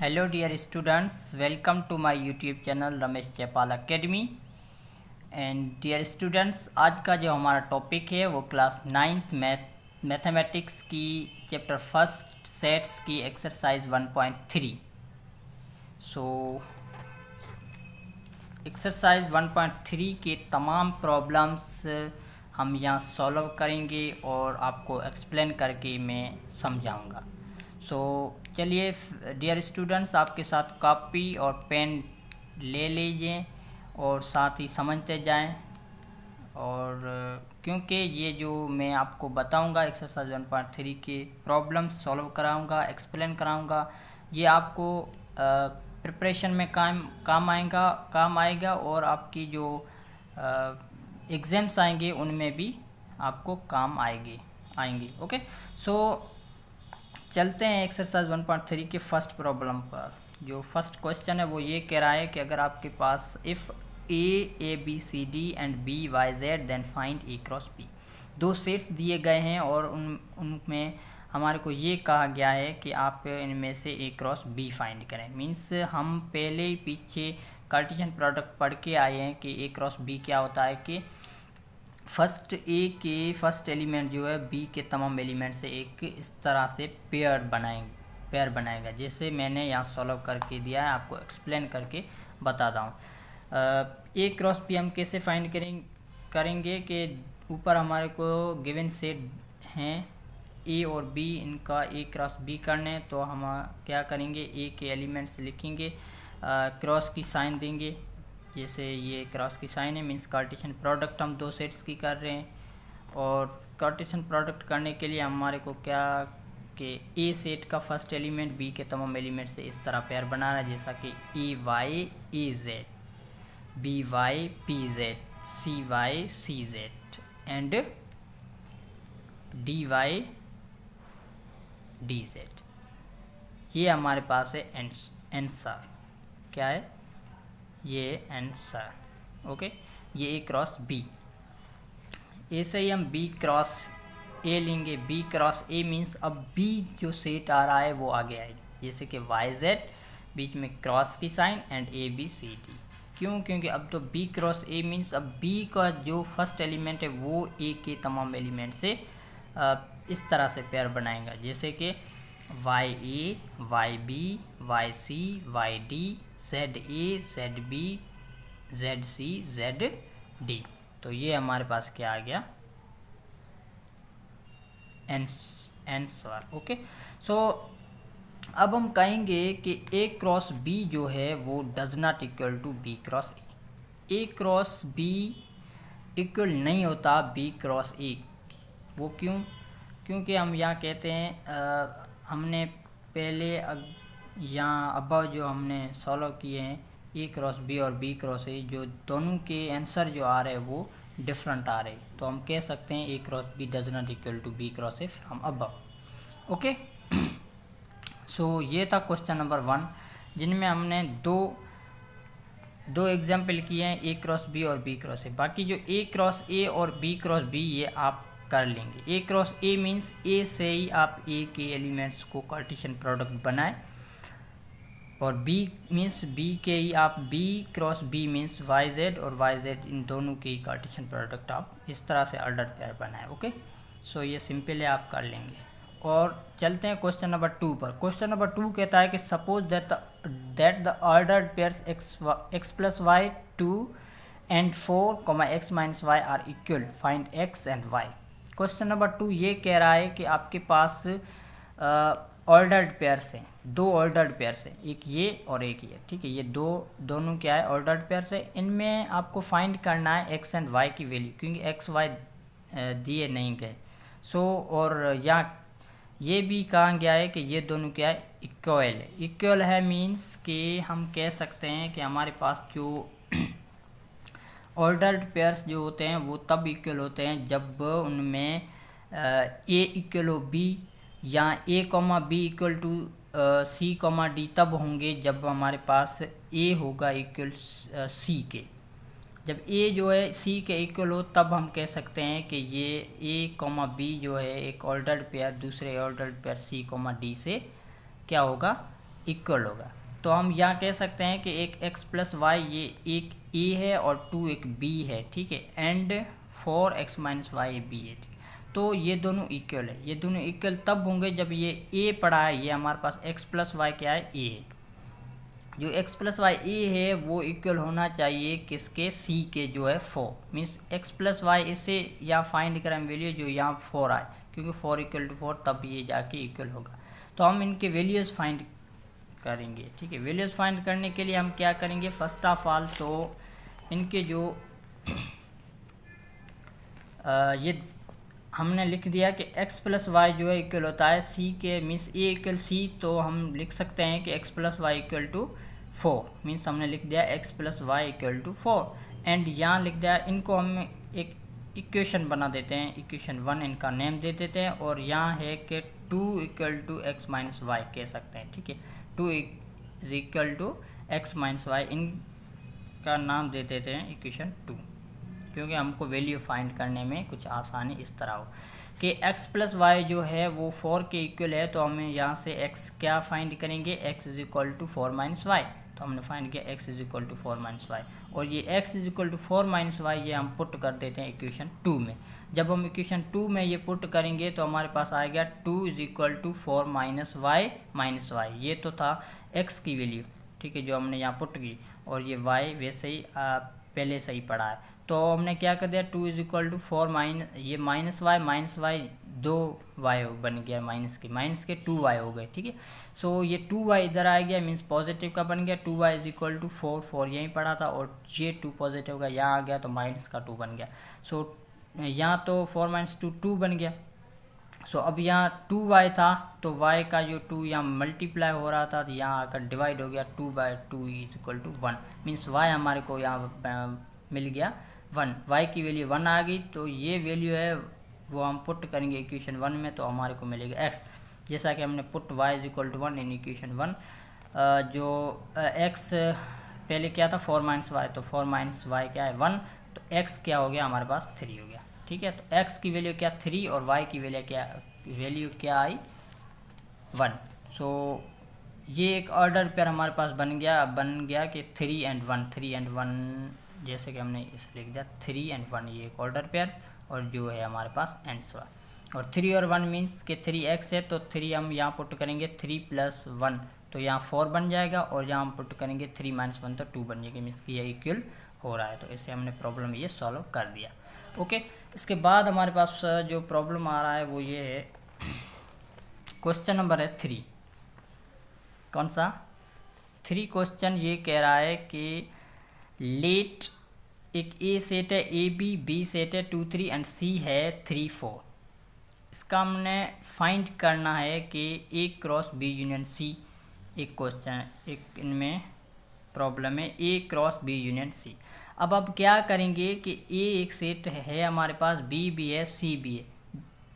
Hello dear students, welcome to my YouTube channel Ramesh Jaipal academy. And dear students, आज का जो हमारा टॉपिक है वो क्लास 9th मैथमेटिक्स की चैप्टर फर्स्ट सेट्स की एक्सरसाइज 1.3। सो एक्सरसाइज 1.3 के तमाम प्रॉब्लम्स हम यहाँ सॉल्व करेंगे और आपको एक्सप्लेन करके मैं समझाऊंगा। सो चलिए डियर स्टूडेंट्स, आपके साथ कॉपी और पेन ले लीजिए और साथ ही समझते जाएं। और क्योंकि ये जो मैं आपको बताऊंगा एक्सरसाइज 1.3 के प्रॉब्लम्स सॉल्व कराऊंगा, एक्सप्लेन कराऊंगा, ये आपको प्रिपरेशन में काम आएगा और आपकी जो एग्ज़ाम्स आएंगे उनमें भी आपको काम आएंगे। ओके, सो चलते हैं एक्सरसाइज 1.3 के फर्स्ट प्रॉब्लम पर। जो फर्स्ट क्वेश्चन है वो ये कह रहा है कि अगर आपके पास if A B C D and B Y Z then find A cross B. दो सेट्स दिए गए हैं और उनमें हमारे को ये कहा गया है कि आप इनमें से ए क्रॉस बी फाइंड करें। मीन्स हम पहले ही पीछे कार्टेशियन प्रोडक्ट पढ़ के आए हैं कि ए क्रॉस बी क्या होता है कि फर्स्ट ए के फर्स्ट एलिमेंट जो है बी के तमाम एलिमेंट से एक इस तरह से पेयर बनाएगा। जैसे मैंने यहाँ सॉल्व करके दिया है, आपको एक्सप्लेन करके बताता हूँ। ए क्रॉस बी हम कैसे फाइंड करेंगे कि ऊपर हमारे को गिवन सेट हैं ए और बी, इनका ए क्रॉस बी करने, तो हम क्या करेंगे, ए के एलिमेंट्स लिखेंगे, क्रॉस की साइन देंगे। जैसे ये क्रॉस की साइन है, मीन्स कार्टेशियन प्रोडक्ट हम दो सेट्स की कर रहे हैं। और कार्टेशियन प्रोडक्ट करने के लिए हमारे को क्या कि ए सेट का फर्स्ट एलिमेंट बी के तमाम एलिमेंट से इस तरह पेयर बनाना है, जैसा कि A Y A Z, B Y P Z, C Y C Z and D Y D Z. ये हमारे पास है आंसर। क्या है ये आंसर? ओके, ये ए क्रॉस बी। ऐसे ही हम बी क्रॉस ए लेंगे। बी क्रॉस ए मीन्स अब बी जो सेट आ रहा है वो आगे आएगी, जैसे कि वाई जेड, बीच में क्रॉस की sign and A B C D. क्यों? क्योंकि अब तो बी क्रॉस ए मीन्स अब बी का जो फर्स्ट एलिमेंट है वो ए के तमाम एलिमेंट से इस तरह से पेयर बनाएगा, जैसे कि Y A Y B Y C Y D, Z A Z B Z C Z D. तो ये हमारे पास क्या आ गया, आंसर। ओके, सो अब हम कहेंगे कि ए क्रॉस बी जो है वो does not equal to B cross A. A cross B equal नहीं होता बी क्रॉस ए। वो क्यों? क्योंकि हम यहाँ कहते हैं हमने पहले यहाँ अबव जो हमने सॉल्व किए हैं ए क्रॉस बी और बी क्रॉस ए, जो दोनों के आंसर जो आ रहे हैं वो डिफरेंट आ रहे, तो हम कह सकते हैं A cross B does not equal to B cross A from above. Okay, so ये था क्वेश्चन नंबर 1, जिनमें हमने दो एग्जाम्पल किए हैं, ए क्रॉस बी और बी क्रॉस ए। बाकी जो ए क्रॉस ए और बी क्रॉस बी ये आप कर लेंगे। ए क्रॉस ए मीन्स ए से ही आप ए के एलिमेंट्स को कार्टेशियन प्रोडक्ट बनाएं, और बी मीन्स बी के ही आप B cross B means Y Z और वाई जेड, इन दोनों के ही कार्टेशियन प्रोडक्ट आप इस तरह से ऑर्डर पेयर बनाएं। ओके, सो ये सिंपल है, आप कर लेंगे। और चलते हैं क्वेश्चन नंबर 2 पर। क्वेश्चन नंबर 2 कहता है कि suppose that the ordered pairs X plus Y 2 and 4, X minus Y are equal, find X and Y. Question number 2 ये कह रहा है कि आपके पास ऑर्डर्ड पेयर्स हैं, दो ऑर्डर्ड पेयर्स हैं, एक ये और एक ये। ठीक है, ये दोनों क्या है, ऑर्डर्ड पेयर्स है। इनमें आपको फाइंड करना है एक्स एंड वाई की वैल्यू, क्योंकि एक्स वाई दिए नहीं गए। सो और यहाँ ये भी कहा गया है कि ये दोनों क्या है, इक्वल है। इक्वल है मीन्स कि हम कह सकते हैं कि हमारे पास जो ऑर्डर्ड पेयर्स जो होते हैं वो तब इक्वल होते हैं जब उनमें ए इक्वल हो बी, या A comma B equal to C comma D तब होंगे जब हमारे पास ए होगा इक्वल सी के। जब ए जो है सी के इक्वल हो तब हम कह सकते हैं कि ये ए कॉमा बी जो है एक ऑर्डर्ड पेयर दूसरे ऑर्डर्ड पेयर सी कॉमा डी से क्या होगा, इक्वल होगा। तो हम यहाँ कह सकते हैं कि एक x प्लस वाई ये एक a है और 2 एक b है, ठीक है, and 4x minus Y b है, ठीक है। तो ये दोनों इक्वल है। ये दोनों इक्वल तब होंगे जब ये a पड़ा है, ये हमारे पास x प्लस वाई क्या है, a है। जो x प्लस वाई a है वो इक्वल होना चाहिए किसके, c के, जो है 4। मीन्स x प्लस वाई इससे यहाँ फाइंड करें वैल्यू जो यहाँ 4 आए, क्योंकि 4 इक्वल टू 4 तब ये जाके इक्वल होगा। तो हम इनके वैल्यूज़ फाइंड करेंगे, ठीक है। वैल्यूज़ फाइंड करने के लिए हम क्या करेंगे, फर्स्ट ऑफ ऑल तो इनके जो ये हमने लिख दिया कि x प्लस वाई जो है इक्वल होता है c के, मीन्स a इक्वल c, तो हम लिख सकते हैं कि x plus Y equal to 4, means हमने लिख दिया x plus Y equal to 4। And यहाँ लिख दिया, इनको हम एक इक्वेशन बना देते हैं, इक्वेशन 1 इनका नेम दे देते हैं, और यहाँ है कि 2 equal to X minus Y कह सकते हैं, ठीक है। 2 is equal to X minus Y, इनका नाम दे देते हैं इक्वेशन 2, क्योंकि हमको वैल्यू फाइंड करने में कुछ आसानी इस तरह हो कि x प्लस वाई जो है वो 4 के इक्वल है। तो हमें यहाँ से x क्या फाइंड करेंगे, x is equal to 4 minus Y. तो हमने फाइंड किया x is equal to 4 minus Y, और ये x is equal to 4 minus Y ये हम पुट कर देते हैं इक्वेशन 2 में। जब हम इक्वेशन 2 में ये पुट करेंगे तो हमारे पास आएगा 2 is equal to 4 minus Y. ये तो था x की वैल्यू, ठीक है, जो हमने यहाँ पुट की, और ये y वैसे ही पहले से ही पड़ा है। तो हमने क्या कर दिया, 2 इज इक्वल टू 4 ये माइनस वाई 2 वाई बन गया, माइनस के 2 वाई हो गए, ठीक है। सो ये 2 वाई इधर आ गया, मीन्स पॉजिटिव का बन गया। 2 वाई इज इक्वल टू 4 यहीं पड़ा था, और ये 2 पॉजिटिव का यहाँ आ गया तो माइनस का 2 बन गया। सो यहाँ तो 4 माइनस 2 बन गया। सो अब यहाँ 2 वाई था, तो y का जो 2 यहाँ मल्टीप्लाई हो रहा था, तो यहाँ आकर डिवाइड हो गया, 2/2 is equal to 1, means y हमारे को यहाँ मिल गया 1, y की वैल्यू 1 आ गई। तो ये वैल्यू है वो हम पुट करेंगे इक्वेशन 1 में, तो हमारे को मिलेगा x, जैसा कि हमने put y is equal to 1 in equation 1। जो x पहले क्या था 4 माइनस वाई, तो 4 माइनस वाई क्या है 1, तो x क्या हो गया हमारे पास 3 हो गया, ठीक है। तो x की वैल्यू क्या 3 और y की वैल्यू क्या आई 1। सो ये एक ऑर्डर पेयर हमारे पास बन गया कि 3 एंड 1, जैसे कि हमने इसे लिख दिया 3 एंड 1, ये एक ऑर्डर पेयर, और जो है हमारे पास आंसर। और 3 और 1 मीन्स कि 3x है, तो 3 हम यहाँ पुट करेंगे, 3 प्लस 1 तो यहाँ 4 बन जाएगा, और यहाँ हम पुट करेंगे 3 माइनस 1 तो 2 बन जाएगा, मीन्स कि ये इक्वल हो रहा है। तो इससे हमने प्रॉब्लम ये सॉल्व कर दिया, ओके। इसके बाद हमारे पास जो प्रॉब्लम आ रहा है वो ये है, क्वेश्चन नंबर है 3। कौन सा 3 क्वेश्चन ये कह रहा है कि लेट एक ए सेट है, ए बी सेट है 2 3 एंड सी है 3 4। इसका हमने फाइंड करना है कि ए क्रॉस बी यूनियन सी। एक क्वेश्चन, एक इनमें प्रॉब्लम है ए क्रॉस बी यूनियन सी। अब आप क्या करेंगे कि ए एक सेट है हमारे पास, बी भी है, सी भी है,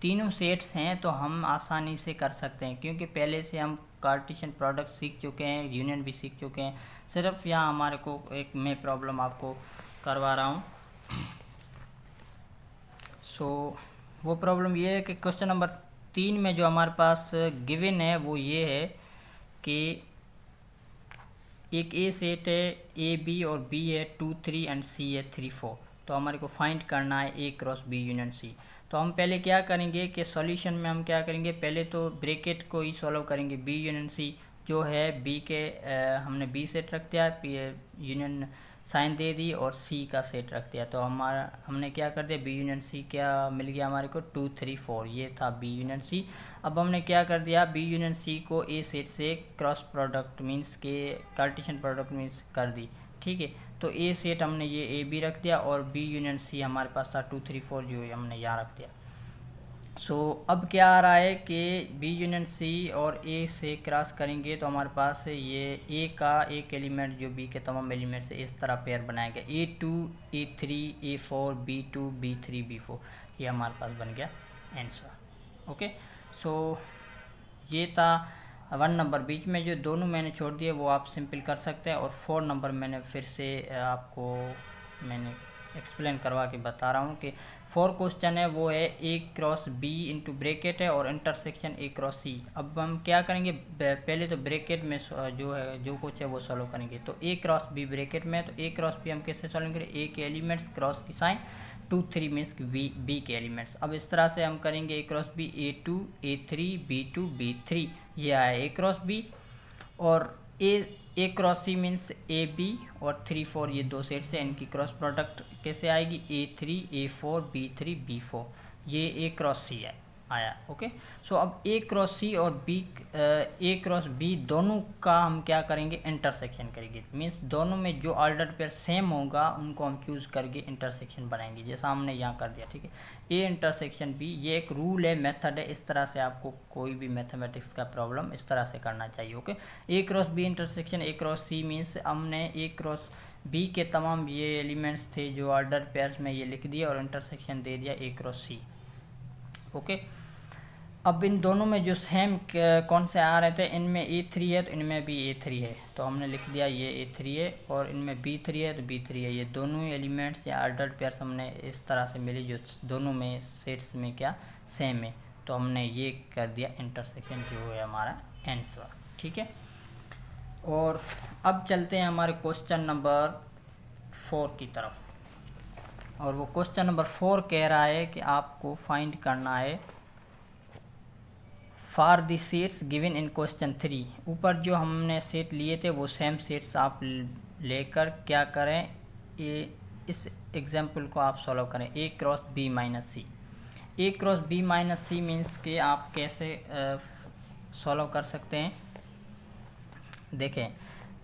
तीनों सेट्स हैं, तो हम आसानी से कर सकते हैं, क्योंकि पहले से हम कार्टेशियन प्रोडक्ट सीख चुके हैं, यूनियन भी सीख चुके हैं। सिर्फ यहाँ हमारे को एक मैं प्रॉब्लम आपको करवा रहा हूँ। सो वो प्रॉब्लम ये है कि क्वेश्चन नंबर 3 में जो हमारे पास गिवन है वो ये है कि एक ए सेट है, ए बी और बी है 2 3 एंड सी है 3 4। तो हमारे को फाइंड करना है ए क्रॉस बी यूनियन सी। तो हम पहले क्या करेंगे कि सॉल्यूशन में हम क्या करेंगे, पहले तो ब्रैकेट को ही सॉल्व करेंगे। बी यूनियन सी जो है बी के हमने बी सेट रख दिया, यूनियन साइन दे दी, और सी का सेट रख दिया। तो हमने क्या कर दिया, बी यूनियन सी क्या मिल गया हमारे को 2 3 4, ये था बी यूनियन सी। अब हमने क्या कर दिया, बी यूनियन सी को ए सेट से क्रॉस प्रोडक्ट मीन्स के कार्टेशियन प्रोडक्ट मीन्स कर दी, ठीक है। तो ए सेट हमने ये ए बी रख दिया, और बी यूनियन सी हमारे पास था 2 3 4 जो हमने यहाँ रख दिया। सो अब क्या आ रहा है कि बी यूनियन सी और ए से क्रॉस करेंगे तो हमारे पास ये ए का एक एलिमेंट जो बी के तमाम एलिमेंट से इस तरह पेयर बनाएगा, A2 A3 A4 B2 B3 B4, ये हमारे पास बन गया आंसर, ओके। सो ये था 1 नंबर, बीच में जो दोनों मैंने छोड़ दिए वो आप सिंपल कर सकते हैं, और 4 नंबर मैंने फिर से आपको मैंने एक्सप्लेन करवा के बता रहा हूँ कि 4 क्वेश्चन है वो है ए क्रॉस बी इंटू ब्रेकेट है और इंटरसेक्शन ए क्रॉस सी। अब हम क्या करेंगे, पहले तो ब्रेकेट में जो है जो कुछ है वो सॉल्व करेंगे। तो ए क्रॉस बी ब्रेकेट में, तो ए क्रॉस बी हम कैसे सॉल्व करेंगे, ए के एलिमेंट्स क्रॉस की साइन 2 3 मीन्स बी के एलिमेंट्स। अब इस तरह से हम करेंगे ए cross B A2 A3 B2 B3, ये आया ए क्रॉस बी। और A cross C means A B और 3 4 ये दो सेट से इनकी क्रॉस प्रोडक्ट कैसे आएगी, A3 A4 B3 B4, ये ए क्रॉस सी है आया। ओके, सो अब ए क्रॉस सी और ए क्रॉस बी दोनों का हम क्या करेंगे, इंटरसेक्शन करेंगे। मीन्स दोनों में जो ऑर्डर पेयर सेम होगा उनको हम चूज़ करके इंटरसेक्शन बनाएंगे, जैसा हमने यहाँ कर दिया। ठीक है, ए इंटरसेक्शन बी, ये एक रूल है, मेथड है। इस तरह से आपको कोई भी मैथमेटिक्स का प्रॉब्लम इस तरह से करना चाहिए। Okay, A cross B intersection A cross C means हमने ए क्रॉस बी के तमाम ये एलिमेंट्स थे जो ऑर्डर पेयर्स में ये लिख दिया और इंटरसेक्शन दे दिया ए क्रॉस सी। ओके, अब इन दोनों में जो सेम कौन से आ रहे थे, इनमें A3 है तो इनमें भी A3 है, तो हमने लिख दिया ये A3 है, और इनमें B3 है तो B3 है। ये दोनों ही एलिमेंट्स या ऑर्डर्ड पेयर्स हमने इस तरह से मिली जो दोनों में सेट्स में क्या सेम है, तो हमने ये कर दिया इंटरसेक्शन, जो है हमारा आंसर। ठीक है, और अब चलते हैं हमारे क्वेश्चन नंबर 4 की तरफ। और वो क्वेश्चन नंबर 4 कह रहा है कि आपको फाइंड करना है for the sets given in question 3। ऊपर जो हमने सेट लिए थे वो सेम सेट्स आप लेकर क्या करें, इस एग्जाम्पल को आप सॉल्व करें, A cross B minus C. A cross B minus C means के आप कैसे सॉल्व कर सकते हैं, देखें।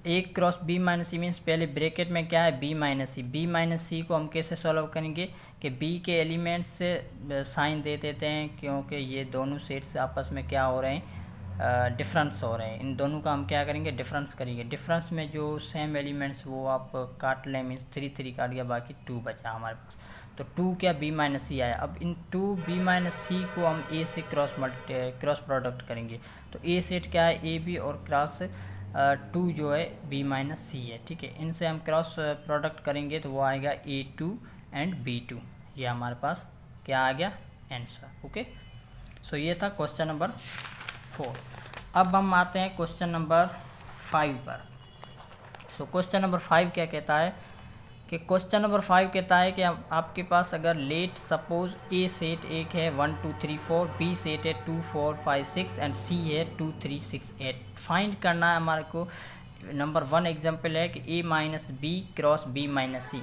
A cross B minus C means पहले ब्रैकेट में क्या है, B minus C. B minus C को हम कैसे सॉल्व करेंगे कि बी के एलिमेंट्स से साइन दे देते हैं, क्योंकि ये दोनों सेट्स आपस में क्या हो रहे हैं, डिफरेंस हो रहे हैं। इन दोनों का हम क्या करेंगे, डिफरेंस करेंगे। डिफरेंस में जो सेम एलिमेंट्स वो आप काट लें, मीन्स 3 3 काट गया, बाकी 2 बचा हमारे पास। तो 2 क्या, बी माइनस सी आया। अब इन 2 बी माइनस सी को हम ए से क्रॉस प्रोडक्ट करेंगे। तो ए सेट क्या है, ए बी, और क्रॉस 2 जो है बी माइनस सी है। ठीक है, इनसे हम क्रॉस प्रोडक्ट करेंगे तो वो आएगा A2 एंड B2, ये हमारे पास क्या आ गया, आंसर। ओके, सो ये था क्वेश्चन नंबर 4। अब हम आते हैं क्वेश्चन नंबर 5 पर। सो क्वेश्चन नंबर 5 क्या कहता है कि क्वेश्चन नंबर 5 कहता है कि आपके पास अगर लेट सपोज ए सेट एक है 1 2 3 4, बी सेट है 2 4 5 6 एंड सी है 2 3 6 8। फाइंड करना है हमारे को। नंबर 1 एग्जांपल है कि A minus B cross B minus C.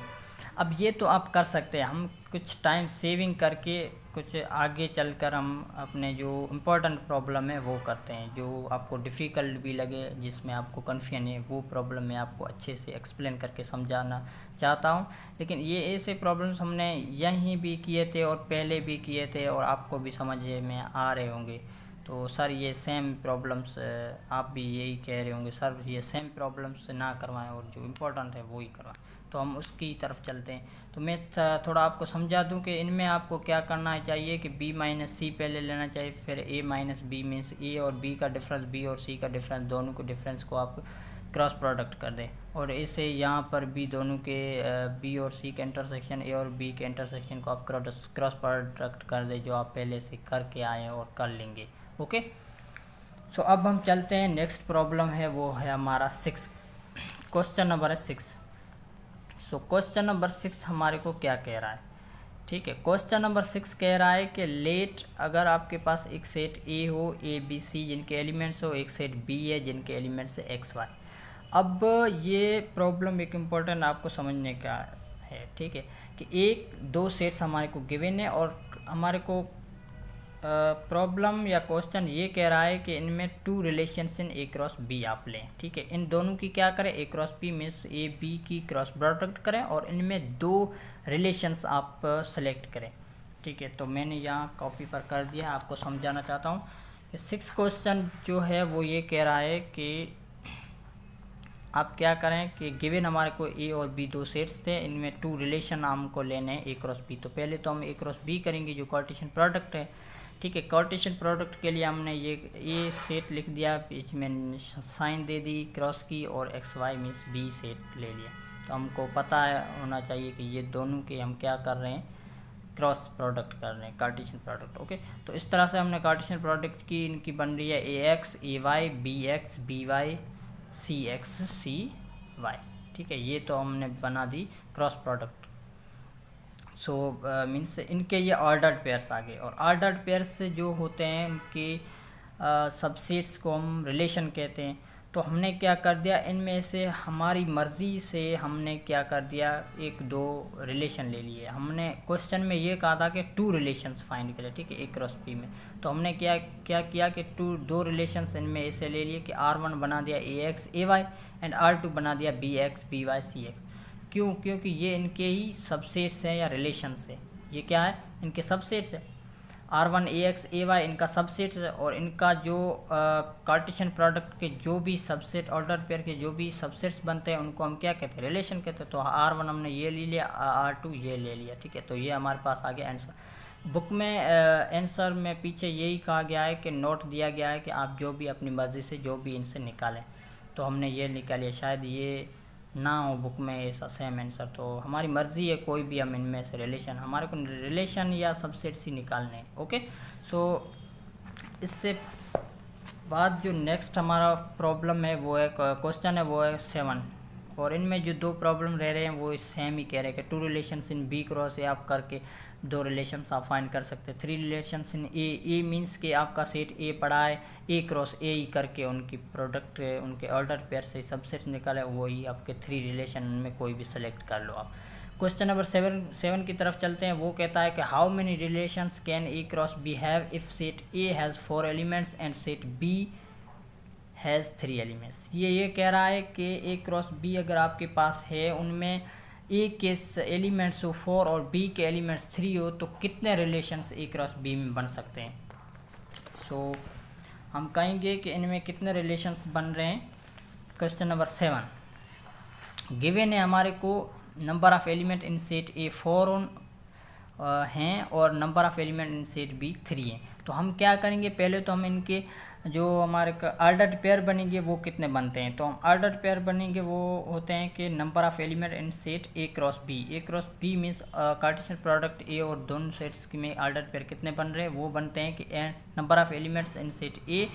अब ये तो आप कर सकते हैं, हम कुछ टाइम सेविंग करके कुछ आगे चलकर हम अपने जो इम्पोर्टेंट प्रॉब्लम है वो करते हैं, जो आपको डिफ़िकल्ट भी लगे, जिसमें आपको कन्फ्यूजन है, वो प्रॉब्लम मैं आपको अच्छे से एक्सप्लेन करके समझाना चाहता हूं। लेकिन ये ऐसे प्रॉब्लम्स हमने यहीं भी किए थे और पहले भी किए थे और आपको भी समझ में आ रहे होंगे। तो सर ये सेम प्रॉब्लम्स आप भी यही कह रहे होंगे, सर ये सेम प्रॉब्लम्स ना करवाएं और जो इम्पोर्टेंट है वो ही करवाएं, तो हम उसकी तरफ चलते हैं। तो मैं थोड़ा आपको समझा दूं कि इनमें आपको क्या करना चाहिए कि b माइनस सी पहले लेना चाहिए, फिर a minus B means a और b का डिफरेंस, b और c का डिफरेंस, दोनों के डिफरेंस को आप क्रॉस प्रोडक्ट कर दें, और इसे यहाँ पर भी दोनों के b और c के इंटरसेक्शन, a और b के इंटरसेक्शन को आप क्रॉस प्रोडक्ट कर दें, जो आप पहले से करके आए और कर लेंगे। ओके, सो अब हम चलते हैं, नेक्स्ट प्रॉब्लम है वो है हमारा 6, क्वेश्चन नंबर है 6। सो क्वेश्चन नंबर 6 हमारे को क्या कह रहा है, ठीक है। क्वेश्चन नंबर 6 कह रहा है कि लेट अगर आपके पास एक सेट ए हो, ए बी सी जिनके एलिमेंट्स हो, एक सेट बी है जिनके एलिमेंट्स है एक्स वाई। अब ये प्रॉब्लम एक इम्पोर्टेंट आपको समझने का है, ठीक है, कि एक दो सेट्स हमारे को गिवन है और हमारे को प्रॉब्लम या क्वेश्चन ये कह रहा है कि इनमें 2 relations in A cross B आप लें, ठीक है। इन दोनों की क्या करें, A cross B means A B की क्रॉस प्रोडक्ट करें और इनमें 2 रिलेशंस आप सेलेक्ट करें, ठीक है। तो मैंने यहाँ कॉपी पर कर दिया, आपको समझाना चाहता हूँ कि 6 क्वेश्चन जो है वो ये कह रहा है कि आप क्या करें कि गिवन हमारे को ए और बी 2 सेट्स थे, इनमें 2 रिलेशन हमको लेने हैं ए क्रॉस बी। तो पहले तो हम ए क्रॉस बी करेंगे जो कार्टेशियन प्रोडक्ट है, ठीक है। कार्टेशियन प्रोडक्ट के लिए हमने ये ए सेट लिख दिया, इसमें साइन दे दी क्रॉस की, और X Y means B set ले लिया, तो हमको पता होना चाहिए कि ये दोनों के हम क्या कर रहे हैं, क्रॉस प्रोडक्ट कर रहे हैं, कार्टेशियन प्रोडक्ट। ओके, तो इस तरह से हमने कार्टेशियन प्रोडक्ट की, इनकी बन रही है A X A Y, B X B Y, C X C Y. ठीक है, ये तो हमने बना दी क्रॉस प्रोडक्ट। सो मीन्स इनके ये ऑर्डर्ड पेयर्स आ गए, और ऑर्डर्ड पेयर्स से जो होते हैं उनके सबसेट्स को हम रिलेशन कहते हैं। तो हमने क्या कर दिया, इनमें से हमारी मर्ज़ी से हमने क्या कर दिया, एक दो रिलेशन ले लिए। हमने क्वेश्चन में ये कहा था कि 2 रिलेशंस फाइंड करें, ठीक है, ए क्रॉस बी में। तो हमने क्या किया कि दो रिलेशंस इनमें ऐसे ले लिए कि R1 बना दिया A X A Y and R2 बना दिया B X B Y C X. क्यों? क्योंकि ये इनके ही सबसेट्स हैं या रिलेशंस है। ये क्या है, इनके सबसेट्स है। R1 A X A Y इनका सबसेट है, और इनका जो कार्टेशियन प्रोडक्ट के जो भी सबसेट, ऑर्डर पेयर के जो भी सबसेट्स बनते हैं उनको हम क्या कहते हैं, रिलेशन कहते हैं। तो R1 हमने ये ले लिया, R2 ये ले लिया, ठीक है। तो ये हमारे पास आ गया आंसर। बुक में आंसर में पीछे यही कहा गया है कि नोट दिया गया है कि आप जो भी अपनी मर्ज़ी से जो भी इनसे निकालें। तो हमने ये निकालिए, शायद ये ना हो बुक में ऐसा सेम आंसर। तो हमारी मर्ज़ी है, कोई भी हम इनमें से रिलेशन, हमारे को रिलेशन या सबसेट्स ही निकालने हैं। ओके, सो इससे बाद जो नेक्स्ट हमारा प्रॉब्लम है वो है, क्वेश्चन है वो है 7, और इनमें जो 2 प्रॉब्लम रह रहे हैं वो सेम ही कह रहे हैं कि 2 relations in B cross A आप करके 2 रिलेशंस आप फाइंड कर सकते हैं। 3 रिलेशंस इन ए मीन्स कि आपका सेट ए पड़ा है, ए क्रॉस ए ही करके उनकी प्रोडक्ट, उनके ऑर्डर पेयर से सबसेट्स निकाले, वही आपके 3 रिलेशन में कोई भी सेलेक्ट कर लो आप। क्वेश्चन नंबर 7 की तरफ चलते हैं। वो कहता है कि how many relations can A cross B have if set A has 4 elements and set B has 3 elements. ये कह रहा है कि ए क्रॉस बी अगर आपके पास है, उनमें ए के एलिमेंट्स हो 4 और बी के एलिमेंट्स 3 हो, तो कितने रिलेशंस ए क्रॉस बी में बन सकते हैं। सो हम कहेंगे कि इनमें कितने रिलेशंस बन रहे हैं। क्वेश्चन नंबर 7 गिवन है हमारे को, number of element in set A 4 हैं और number of element in set B 3 हैं। तो हम क्या करेंगे, पहले तो हम इनके जो हमारे ऑर्डर्ड पेयर बनेंगे वो कितने बनते हैं। तो हम ऑर्डर्ड पेयर बनेंगे वो होते हैं कि number of element in set A cross B means cartesian product A और दोनों सेट्स में ऑर्डर्ड पेयर कितने बन रहे हैं, वो बनते हैं कि number of elements in set A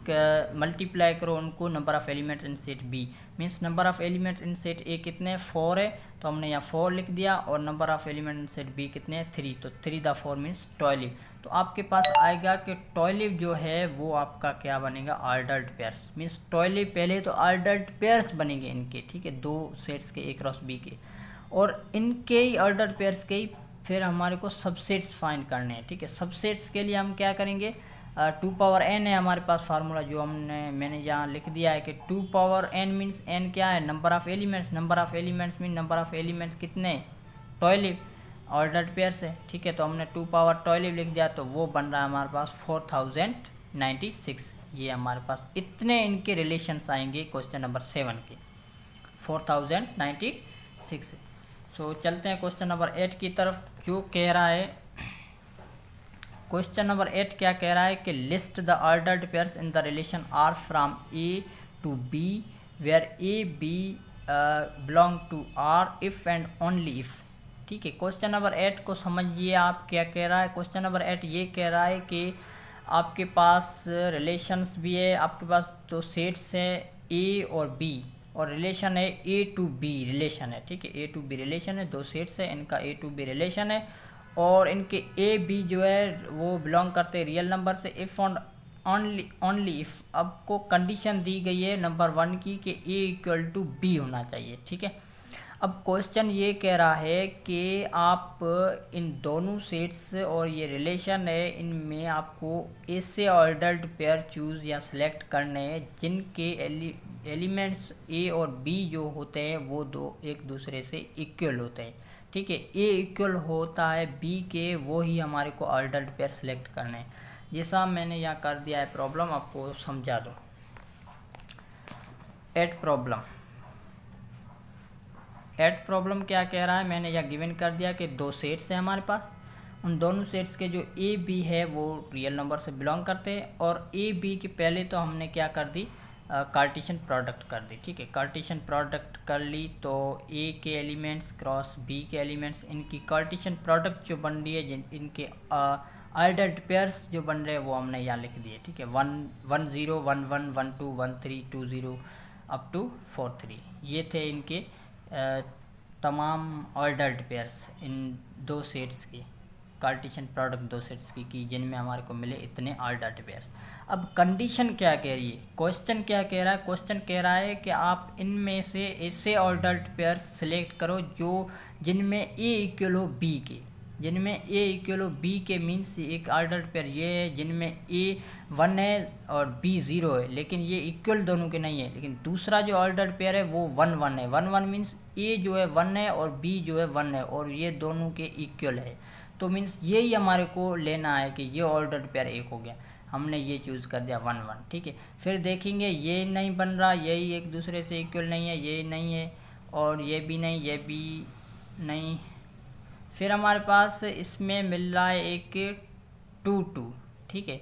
multiply करो उनको number of elements in set B, means number of elements in set A कितने 4 है, तो हमने यहाँ 4 लिख दिया, और number of element in set B कितने 3, तो 3 द 4 मीन्स 12। तो आपके पास आएगा कि 12 जो है वो आपका क्या बनेगा, ऑर्डर्ड पेयर्स, मीन्स 12 पहले तो ऑर्डर्ड पेयर्स बनेंगे इनके, ठीक है, 2 सेट्स के ए क्रॉस बी के, और इनके ही ऑर्डर्ड पेयर्स के ही फिर हमारे को सबसेट्स फाइंड करने हैं, ठीक है। सबसेट्स के लिए हम क्या करेंगे, 2 पावर n है हमारे पास फार्मूला, जो मैंने यहाँ लिख दिया है कि 2 पावर n मीन्स n क्या है, number of elements, number of elements mean number of elements कितने 12 ऑर्डर्ड पेयर्स है, ठीक है। तो हमने 2 पावर 12 लिख दिया, तो वो बन रहा है हमारे पास 4096। ये हमारे पास इतने इनके रिलेशंस आएंगे क्वेश्चन नंबर 7 के, 4096। सो चलते हैं क्वेश्चन नंबर 8 की तरफ, जो कह रहा है, क्वेश्चन नंबर 8 क्या कह रहा है कि list the ordered pairs in the relation R from A to B where A B belong to R if and only if, ठीक है। क्वेश्चन नंबर 8 को समझिए आप क्या कह रहा है। क्वेश्चन नंबर 8 ये कह रहा है कि आपके पास रिलेशंस भी है, आपके पास 2 सेट्स हैं ए और बी, और रिलेशन है ए टू बी रिलेशन है, ठीक है, ए टू बी रिलेशन है, 2 सेट्स है, इनका ए टू बी रिलेशन है, और इनके ए बी जो है वो बिलोंग करते हैं रियल नंबर से। इफ़ ओनली इफ़ आपको कंडीशन दी गई है नंबर 1 की कि ए इक्वल टू बी होना चाहिए, ठीक है। अब क्वेश्चन ये कह रहा है कि आप इन दोनों सेट्स और ये रिलेशन है, इनमें आपको ऐसे ऑर्डर्ड पेयर चूज़ या सिलेक्ट करने हैं जिनके एलिमेंट्स ए और बी जो होते हैं वो एक दूसरे से इक्वल होते हैं, ठीक है। ए इक्वल होता है बी के, वो ही हमारे को ऑर्डर्ड पेयर सिलेक्ट करने हैं। जैसा मैंने यहाँ कर दिया है प्रॉब्लम, आपको समझा दो। 8 प्रॉब्लम क्या कह रहा है, मैंने यहाँ गिवन कर दिया कि 2 सेट्स हैं हमारे पास, उन दोनों सेट्स के जो ए बी है वो रियल नंबर से बिलोंग करते हैं, और ए बी के पहले तो हमने क्या कर दी, कार्टेशियन प्रोडक्ट कर दी, ठीक है। कार्टेशियन प्रोडक्ट कर ली तो ए के एलिमेंट्स क्रॉस बी के एलिमेंट्स, इनकी कार्टेशियन प्रोडक्ट जो बन रही है, इनके ऑर्डर्ड पेयर्स जो बन रहे हैं वो हमने यहाँ लिख दिए, ठीक है। 1 0 1 1 1 2 1 3 2 0 अप टू 4 3, ये थे इनके तमाम ऑर्डर्ड पेयर्स इन दो सेट्स की, कार्टेशियन प्रोडक्ट दो सेट्स की जिनमें हमारे को मिले इतने ऑर्डर्ड पेयर्स। अब कंडीशन क्या कह रही है, क्वेश्चन क्या कह रहा है, क्वेश्चन कह रहा है कि आप इनमें से ऐसे ऑर्डर्ड पेयर्स सिलेक्ट करो जो जिनमें ए इक्वल हो बी के, जिनमें ए इक्वल हो बी के मीन्स एक ऑर्डर्ड पेयर ये है जिनमें ए 1 है और बी 0 है, लेकिन ये इक्वल दोनों के नहीं है। लेकिन दूसरा जो ऑर्डर्ड पेयर है वो 1 1 है, 1 1 मीन्स ए जो है 1 है और बी जो है 1 है और ये दोनों के इक्वल है, तो मीन्स यही हमारे को लेना है कि ये ऑर्डर्ड पेयर एक हो गया, हमने ये चूज़ कर दिया 1 1, ठीक है। फिर देखेंगे ये नहीं बन रहा, यही एक दूसरे से इक्वल नहीं है, ये नहीं है और ये भी नहीं, ये भी नहीं। फिर हमारे पास इसमें मिल रहा है एक 2 2, ठीक है,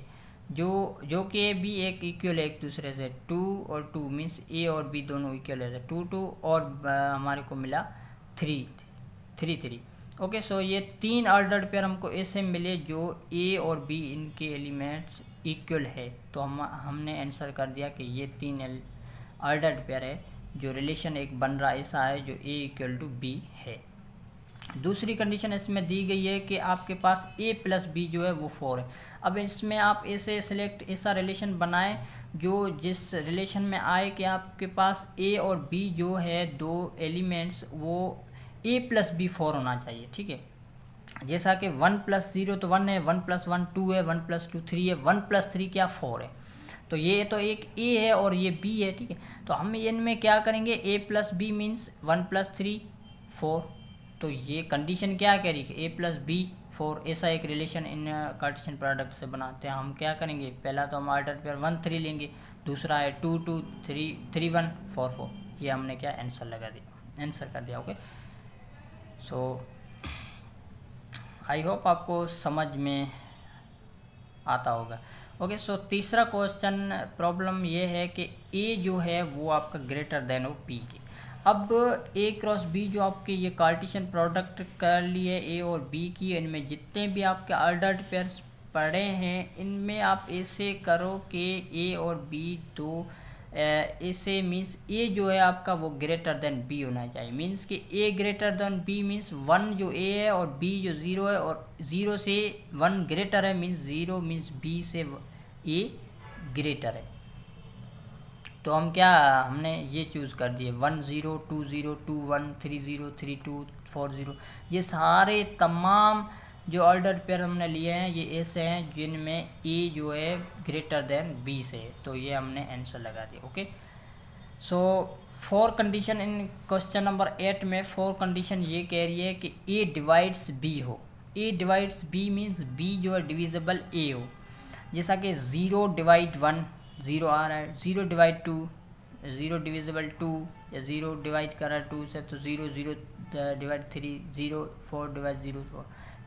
जो कि भी एक इक्वल है एक दूसरे से, 2 और 2 मीन्स ए और बी दोनों इक्वल है, 2 2 और हमारे को मिला 3 3 3। ओके, सो ये 3 ऑर्डर्ड पेयर हमको ऐसे मिले जो ए और बी इनके एलिमेंट्स इक्वल है, तो हमने आंसर कर दिया कि ये 3 ऑर्डर्ड पेयर है जो रिलेशन एक बन रहा ऐसा है जो ए इक्वल टू बी है। दूसरी कंडीशन इसमें दी गई है कि आपके पास a प्लस बी जो है वो 4 है। अब इसमें आप ऐसे सेलेक्ट ऐसा रिलेशन बनाएं जो जिस रिलेशन में आए कि आपके पास a और b जो है दो एलिमेंट्स वो a प्लस बी 4 होना चाहिए, ठीक है। जैसा कि 1 प्लस 0 तो 1 है, 1 प्लस 1 2 है, 1 प्लस 2 3 है, 1 प्लस 3 क्या 4 है, तो ये तो एक a है और ये b है, ठीक है। तो हम इनमें क्या करेंगे, a plus B means 1 plus 3 4, तो ये कंडीशन क्या कह रही है, a प्लस बी 4, ऐसा एक रिलेशन इन कार्टेशियन प्रोडक्ट से बनाते हैं। हम क्या करेंगे, पहला तो हम ऑर्डर पेयर 1 3 लेंगे, दूसरा है 2 2 3 3 1 4 4, ये हमने क्या आंसर लगा दिया, आंसर कर दिया। ओके, सो आई होप आपको समझ में आता होगा। ओके, सो तीसरा क्वेश्चन प्रॉब्लम ये है कि a जो है वो आपका ग्रेटर देन हो b के। अब a क्रॉस b जो आपके ये कार्टेशियन प्रोडक्ट कर लिए a और b की, इनमें जितने भी आपके ऑर्डर्ड पेयर्स पड़े हैं इनमें आप ऐसे करो कि a और b दो ऐसे मीन्स a जो है आपका वो ग्रेटर देन b होना चाहिए, मीन्स कि a greater than b means 1 जो a है और b जो 0 है और 0 से 1 ग्रेटर है मीन्स 0 मीन्स b से a ग्रेटर है। तो हम क्या, हमने ये चूज़ कर दिए 1 0 2 0 2 1 3 0 3 2 4 0, ये सारे तमाम जो ऑर्डर्ड पेयर हमने लिए हैं ये ऐसे हैं जिनमें a जो है ग्रेटर देन b से है, तो ये हमने आंसर लगा दिया। Okay, so 4 condition in question number 8 में 4 कंडीशन ये कह रही है कि a डिवाइड्स b हो, a divides b means b जो है डिविजिबल a हो, जैसा कि 0 डिवाइड 1 0 आ रहा है, 0 डिवाइड 2 0 डिविजिबल 2, या 0 डिवाइड कर रहा है 2 से तो 0 0 डिवाइड 3 0 4 डिवाइड 0 4,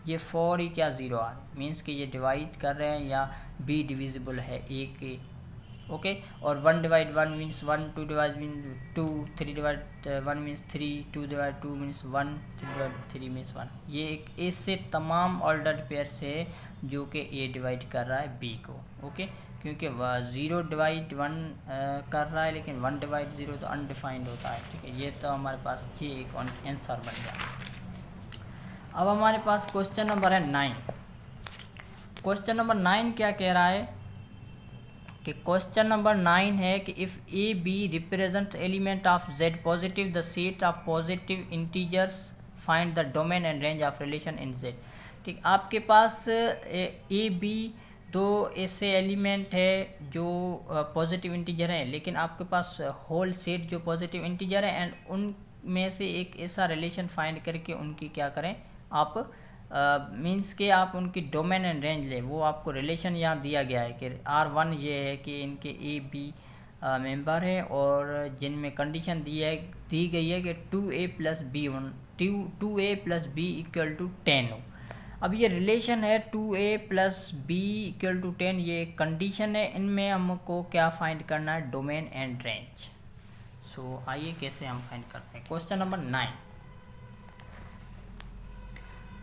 ये 4 ही क्या 0 आ रहा है, मीन्स कि ये डिवाइड कर रहे हैं या b डिविजिबल है a के। ओके, और 1 divide 1 means 1, 2 divide means 2, 3 divide 1 means 3, 2 divide 2 means 1, 3 divide 3 means 1। ये एक ऐसे तमाम ऑर्डर्ड पेयर्स है जो कि a डिवाइड कर रहा है b को। ओके, क्योंकि 0 डिवाइड 1 कर रहा है लेकिन 1 डिवाइड 0 तो अनडिफाइंड होता है, ठीक है। ये तो हमारे पास ये एक आंसर बन गया। अब हमारे पास क्वेश्चन नंबर है 9। क्वेश्चन नंबर 9 क्या कह रहा है कि क्वेश्चन नंबर 9 है कि if A B represents element of Z positive the set of positive integers find the domain and range of relation in Z. ठीक, आपके पास ए बी दो ऐसे एलिमेंट है जो पॉजिटिव इंटीजर हैं, लेकिन आपके पास होल सेट जो पॉजिटिव इंटीजर है एंड उनमें से एक ऐसा रिलेशन फाइंड करके उनकी क्या करें आप मीन्स के आप उनकी डोमेन एंड रेंज ले। वो आपको रिलेशन यहाँ दिया गया है कि R1 ये है कि इनके ए बी मेंबर है और जिनमें कंडीशन दी गई है कि 2a plus B 2a plus B equal to 10 हो। अब ये रिलेशन है 2a+b=10, ये एक कंडीशन है। इनमें हमको क्या फाइंड करना है, डोमेन एंड रेंज। सो आइए कैसे हम फाइंड करते हैं। क्वेश्चन नंबर 9,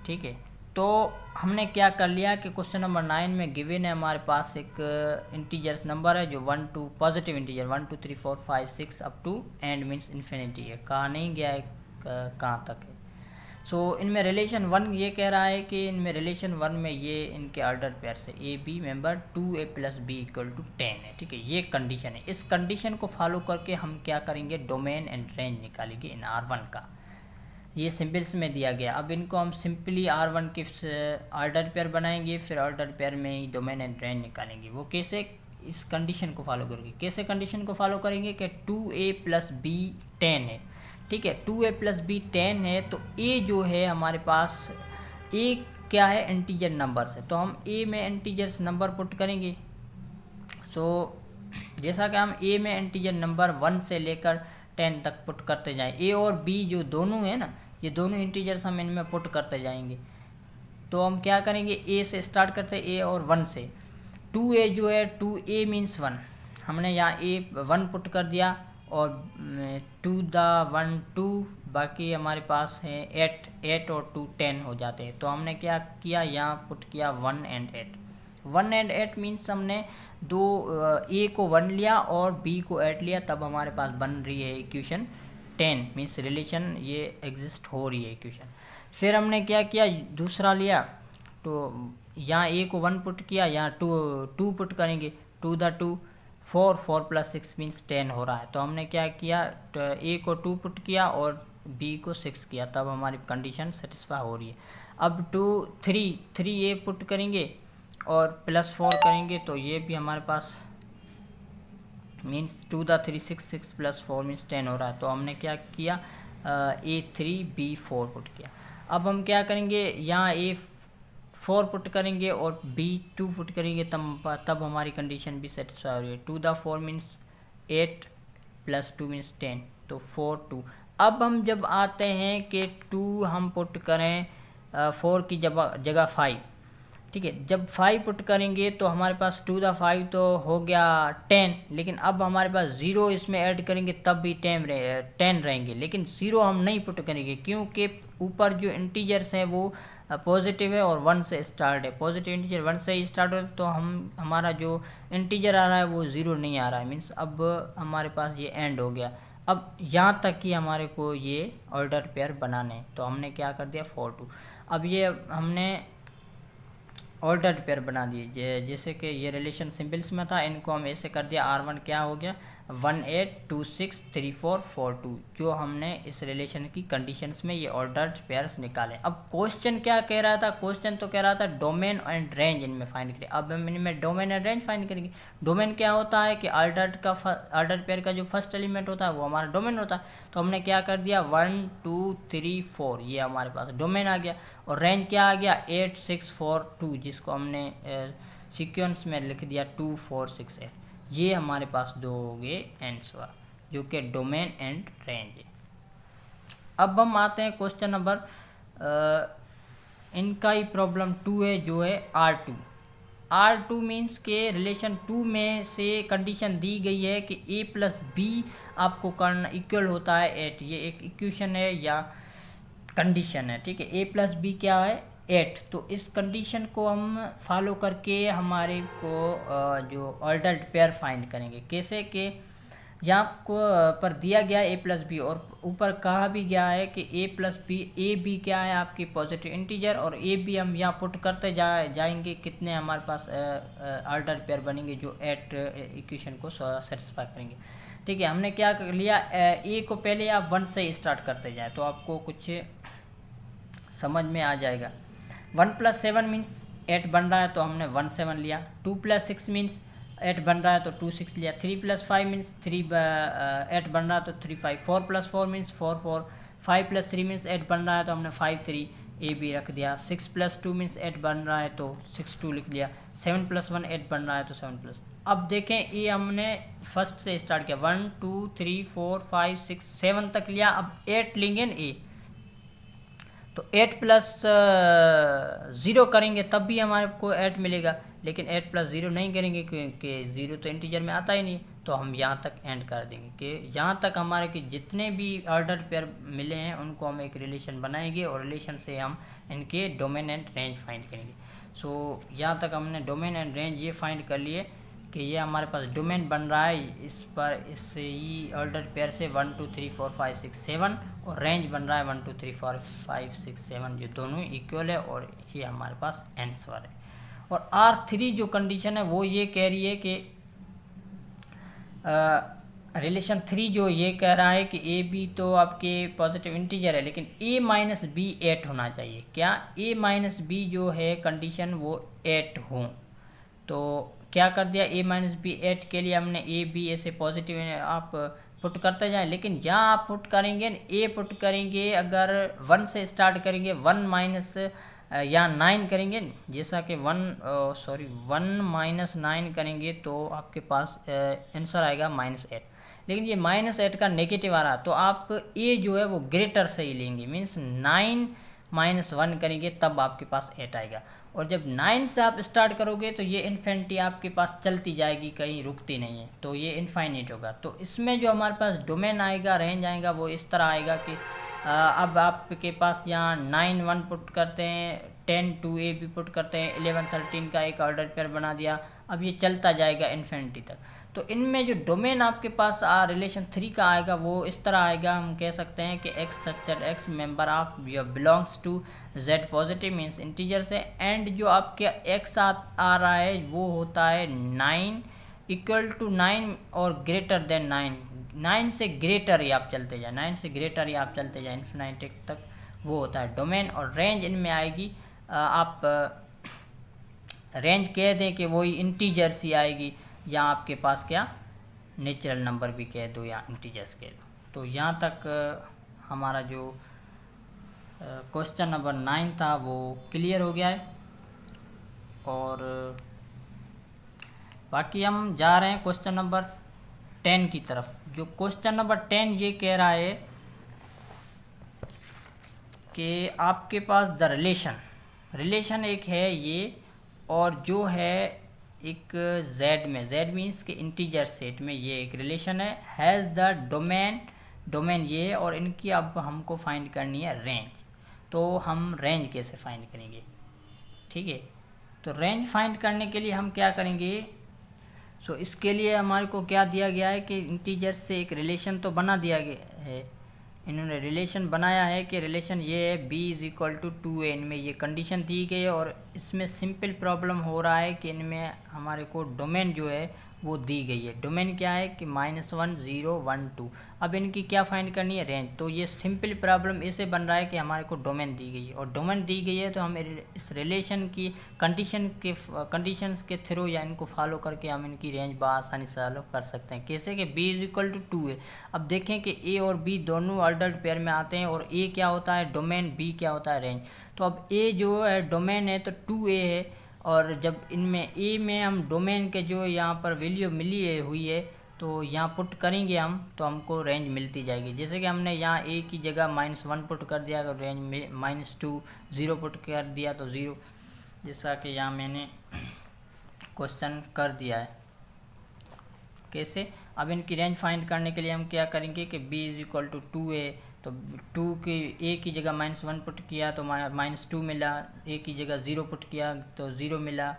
ठीक है। तो हमने क्या कर लिया कि क्वेश्चन नंबर 9 में गिवन है हमारे पास एक इंटीजर्स नंबर है जो 1 2 positive integer 1 2 3 4 5 6 up to and means infinity है, कहाँ नहीं गया है कहाँ तक है। सो इनमें रिलेशन 1 ये कह रहा है कि इनमें रिलेशन 1 में ये इनके ऑर्डर पेयर से ए बी मेंबर 2a+b=10 है, ठीक है। ये कंडीशन है। इस कंडीशन को फॉलो करके हम क्या करेंगे, डोमेन एंड रेंज निकालेंगे इन R1 का। ये सिंबल्स में दिया गया। अब इनको हम सिंपली R1 के ऑर्डर पेयर बनाएंगे, फिर ऑर्डर पेयर में ही डोमेन एंड रेंज निकालेंगे। वो कैसे, इस कंडीशन को फॉलो करके। कैसे कंडीशन को फॉलो करेंगे कि 2a+b=10 है, ठीक है। 2a+b=10 है तो a जो है हमारे पास, a क्या है, इंटीजर नंबर्स है, तो हम a में इंटीजर्स नंबर पुट करेंगे। सो जैसा कि हम a में इंटीजर नंबर 1 से लेकर 10 तक पुट करते जाएं, a और b जो दोनों है ना, ये दोनों इंटीजर्स हम इनमें पुट करते जाएंगे। तो हम क्या करेंगे, a से स्टार्ट करते हैं, a और 1 से। 2a जो है 2a मीन्स 1, हमने यहाँ a 1 पुट कर दिया और 2 द 1 2, बाकी हमारे पास है 8 और 2 10 हो जाते हैं। तो हमने क्या किया, यहाँ पुट किया 1 एंड 8। 1 एंड 8 मीन्स हमने दो a को 1 लिया और b को 8 लिया, तब हमारे पास बन रही है इक्वेशन 10 मीन्स रिलेशन ये एग्जिस्ट हो रही है इक्वेशन। फिर हमने क्या किया, दूसरा लिया, तो यहाँ a को 1 पुट किया, यहाँ 2 पुट करेंगे, 2 द 2 4 4 + 6 मीन्स 10 हो रहा है। तो हमने क्या किया, a को 2 पुट किया और b को 6 किया, तब हमारी कंडीशन सेटिस्फाई हो रही है। अब 3a पुट करेंगे और +4 करेंगे, तो ये भी हमारे पास मीन्स 2 द 3 6 6 + 4 मीन्स 10 हो रहा है। तो हमने क्या किया, a3b4 पुट किया। अब हम क्या करेंगे, यहाँ a4 पुट करेंगे और b2 पुट करेंगे, तब हमारी कंडीशन भी सेटिस्फाई हो रही है। 2 द 4 मीन्स 8 + 2 मीन्स 10, तो 4 2। अब हम जब आते हैं कि 2 हम पुट करें 4 की जगह 5, ठीक है। जब 5 पुट करेंगे तो हमारे पास 2 द 5 तो हो गया 10, लेकिन अब हमारे पास 0 इसमें ऐड करेंगे तब भी 10 रहेंगे, लेकिन 0 हम नहीं पुट करेंगे क्योंकि ऊपर जो इंटीजर्स हैं वो पॉजिटिव है और 1 से स्टार्ट है। पॉजिटिव इंटीजर 1 से ही स्टार्ट हो, तो हमारा जो इंटीजर आ रहा है वो 0 नहीं आ रहा है, मीन्स अब हमारे पास ये एंड हो गया। अब यहाँ तक कि हमारे को ये ऑर्डर पेयर बनाने, तो हमने क्या कर दिया 4 2। अब ये हमने ऑर्डर पेयर बना दिए, जैसे कि ये रिलेशन सिंबल्स में था, इनको हम ऐसे कर दिया। R1 क्या हो गया, 1 8 2 6 3 4 4 2, जो हमने इस रिलेशन की कंडीशंस में ये ऑर्डर्ड पेयर्स निकाले। अब क्वेश्चन क्या कह रहा था, क्वेश्चन तो कह रहा था डोमेन एंड रेंज इनमें फाइंड करें। अब हम इनमें डोमेन एंड रेंज फाइंड करेंगे। डोमेन क्या होता है कि ऑर्डर पेयर का जो फर्स्ट एलिमेंट होता है वो हमारा डोमेन होता है। तो हमने क्या कर दिया, 1 2 3 4, ये हमारे पास डोमेन आ गया। और रेंज क्या आ गया, 8 6 4 2, जिसको हमने सीक्वेंस में लिख दिया 2 4 6 8। ये हमारे पास दो हो गए आंसर, जो कि डोमेन एंड रेंज है। अब हम आते हैं क्वेश्चन नंबर, इनका ही प्रॉब्लम 2 है, जो है R2 मीन्स के रिलेशन 2 में से कंडीशन दी गई है कि a+b आपको करना इक्वल होता है 8। ये एक इक्वेशन है या कंडीशन है, ठीक है। a+b क्या है, 8। तो इस कंडीशन को हम फॉलो करके हमारे को जो ऑर्डर्ड पेयर फाइंड करेंगे। कैसे कि यहाँ को पर दिया गया a+b और ऊपर कहा भी गया है कि a+b, a b क्या है आपकी पॉजिटिव इंटीजर, और a b हम यहाँ पुट करते जाएंगे, कितने हमारे पास ऑर्डर पेयर बनेंगे जो 8 इक्वेशन को सेटिस्फाई करेंगे, ठीक है। हमने क्या कर लिया, a को पहले आप 1 से स्टार्ट करते जाए तो आपको कुछ समझ में आ जाएगा। 1 + 7 मीन्स 8 बन रहा है, तो हमने 1 7 लिया। 2 + 6 मीन्स 8 बन रहा है, तो 2 6 लिया। 3 + 5 मीन्स 8 बन रहा है, तो 3 5। 4 + 4 मीन्स 4 4। 5 + 3 मीन्स 8 बन रहा है, तो हमने 5 3 a b रख दिया। 6 + 2 मीन्स 8 बन रहा है, तो 6 2 लिख लिया। 7 + 1 8 बन रहा है, तो 7 +। अब देखें, ये हमने फर्स्ट से स्टार्ट किया, 1 2 3 4 5 6 7 तक लिया। अब 8 लेंगे ना, तो 8 प्लस 0 करेंगे तब भी हमारे को 8 मिलेगा, लेकिन 8 प्लस 0 नहीं करेंगे क्योंकि 0 तो इंटीजर में आता ही नहीं। तो हम यहाँ तक एंड कर देंगे कि यहाँ तक हमारे के जितने भी ऑर्डर पेयर मिले हैं उनको हम एक रिलेशन बनाएंगे और रिलेशन से हम इनके डोमेन एंड रेंज फाइंड करेंगे। सो यहाँ तक हमने डोमेन एंड रेंज ये फाइंड कर लिए कि ये हमारे पास डोमेन बन रहा है इस पर इस ही ऑर्डर पेयर से 1 2 3 4 5 6 7 और रेंज बन रहा है 1 2 3 4 5 6 7, ये दोनों इक्वल है और ये हमारे पास आंसर है। और R3 जो कंडीशन है वो ये कह रही है कि रिलेशन 3 जो ये कह रहा है कि ए बी तो आपके पॉजिटिव इंटीजर है, लेकिन a माइनस बी 8 होना चाहिए। क्या a माइनस बी जो है कंडीशन वो 8 हो, तो क्या कर दिया a माइनस बी 8 के लिए हमने a b ऐसे पॉजिटिव आप पुट करते जाएं, लेकिन यहाँ आप पुट करेंगे a पुट करेंगे अगर 1 से स्टार्ट करेंगे 1 माइनस या 9 करेंगे, जैसा कि 1 माइनस 9 करेंगे तो आपके पास आंसर आएगा -8। लेकिन ये -8 का नेगेटिव आ रहा, तो आप a जो है वो ग्रेटर से ही लेंगे, मीन्स 9 माइनस 1 करेंगे तब आपके पास 8 आएगा। और जब 9 से आप स्टार्ट करोगे तो ये इन्फिनिटी आपके पास चलती जाएगी, कहीं रुकती नहीं है, तो ये इनफाइनाइट होगा। तो इसमें जो हमारे पास डोमेन आएगा, रेंज आएगा, वो इस तरह आएगा कि अब आपके पास यहाँ 9 1 पुट करते हैं, 10 2 a भी पुट करते हैं, 11 13 का एक ऑर्डर पेयर बना दिया। अब ये चलता जाएगा इन्फिनिटी तक। तो इनमें जो डोमेन आपके पास रिलेशन 3 का आएगा वो इस तरह आएगा, हम कह सकते हैं कि x such that x member of belongs to z positive means integer से, एंड जो आपके x आ रहा है वो होता है 9 इक्वल टू 9 और ग्रेटर देन 9 से ग्रेटर ही आप चलते जाए, 9 से ग्रेटर ही आप चलते जाए इन्फिनिटी तक, वो होता है डोमेन। और रेंज इनमें आएगी, आप रेंज कह दें कि वही इंटीजर सी आएगी, या आपके पास क्या नेचुरल नंबर भी कह दो या इंटीजर्स कह दो। तो यहाँ तक हमारा जो क्वेश्चन नंबर 9 था वो क्लियर हो गया है। और बाकी हम जा रहे हैं क्वेश्चन नंबर 10 की तरफ। जो क्वेश्चन नंबर 10 ये कह रहा है कि आपके पास द रिलेशन एक है ये, और जो है एक z मीन्स के इंटीजर सेट में ये एक रिलेशन है, हैज़ द डोमेन ये, और इनकी अब हमको फाइंड करनी है रेंज। तो हम रेंज कैसे फाइंड करेंगे, ठीक है। तो रेंज फाइंड करने के लिए हम क्या करेंगे, सो इसके लिए हमारे को क्या दिया गया है कि इंटीजर से एक रिलेशन तो बना दिया गया है, इन्होंने रिलेशन बनाया है कि रिलेशन ये है b is equal to 2a, इनमें ये कंडीशन दी गई है। और इसमें सिंपल प्रॉब्लम हो रहा है कि इनमें हमारे को डोमेन जो है वो दी गई है। डोमेन क्या है कि -1 0 1 2। अब इनकी क्या फाइंड करनी है, रेंज। तो ये सिंपल प्रॉब्लम ऐसे बन रहा है कि हमारे को डोमेन दी गई है, और डोमेन दी गई है तो हम इस रिलेशन की कंडीशंस के थ्रू या इनको फॉलो करके हम इनकी रेंज बआसानी सॉल्व कर सकते हैं। कैसे कि b is equal to 2a। अब देखें कि a और b दोनों ऑर्डर्ड पेयर में आते हैं, और a क्या होता है डोमेन, b क्या होता है रेंज। तो अब a जो है डोमेन है तो 2a है, और जब इनमें a में हम डोमेन के जो यहाँ पर वैल्यू मिली हुई है तो यहाँ पुट करेंगे हम, तो हमको रेंज मिलती जाएगी। जैसे कि हमने यहाँ a की जगह -1 पुट कर दिया तो रेंज में -2, 0 पुट कर दिया तो 0, जैसा कि यहाँ मैंने क्वेश्चन कर दिया है। कैसे, अब इनकी रेंज फाइंड करने के लिए हम क्या करेंगे कि b is equal to 2a, तो 2 की a की जगह -1 पुट किया तो -2 मिला, a की जगह 0 पुट किया तो 0 मिला,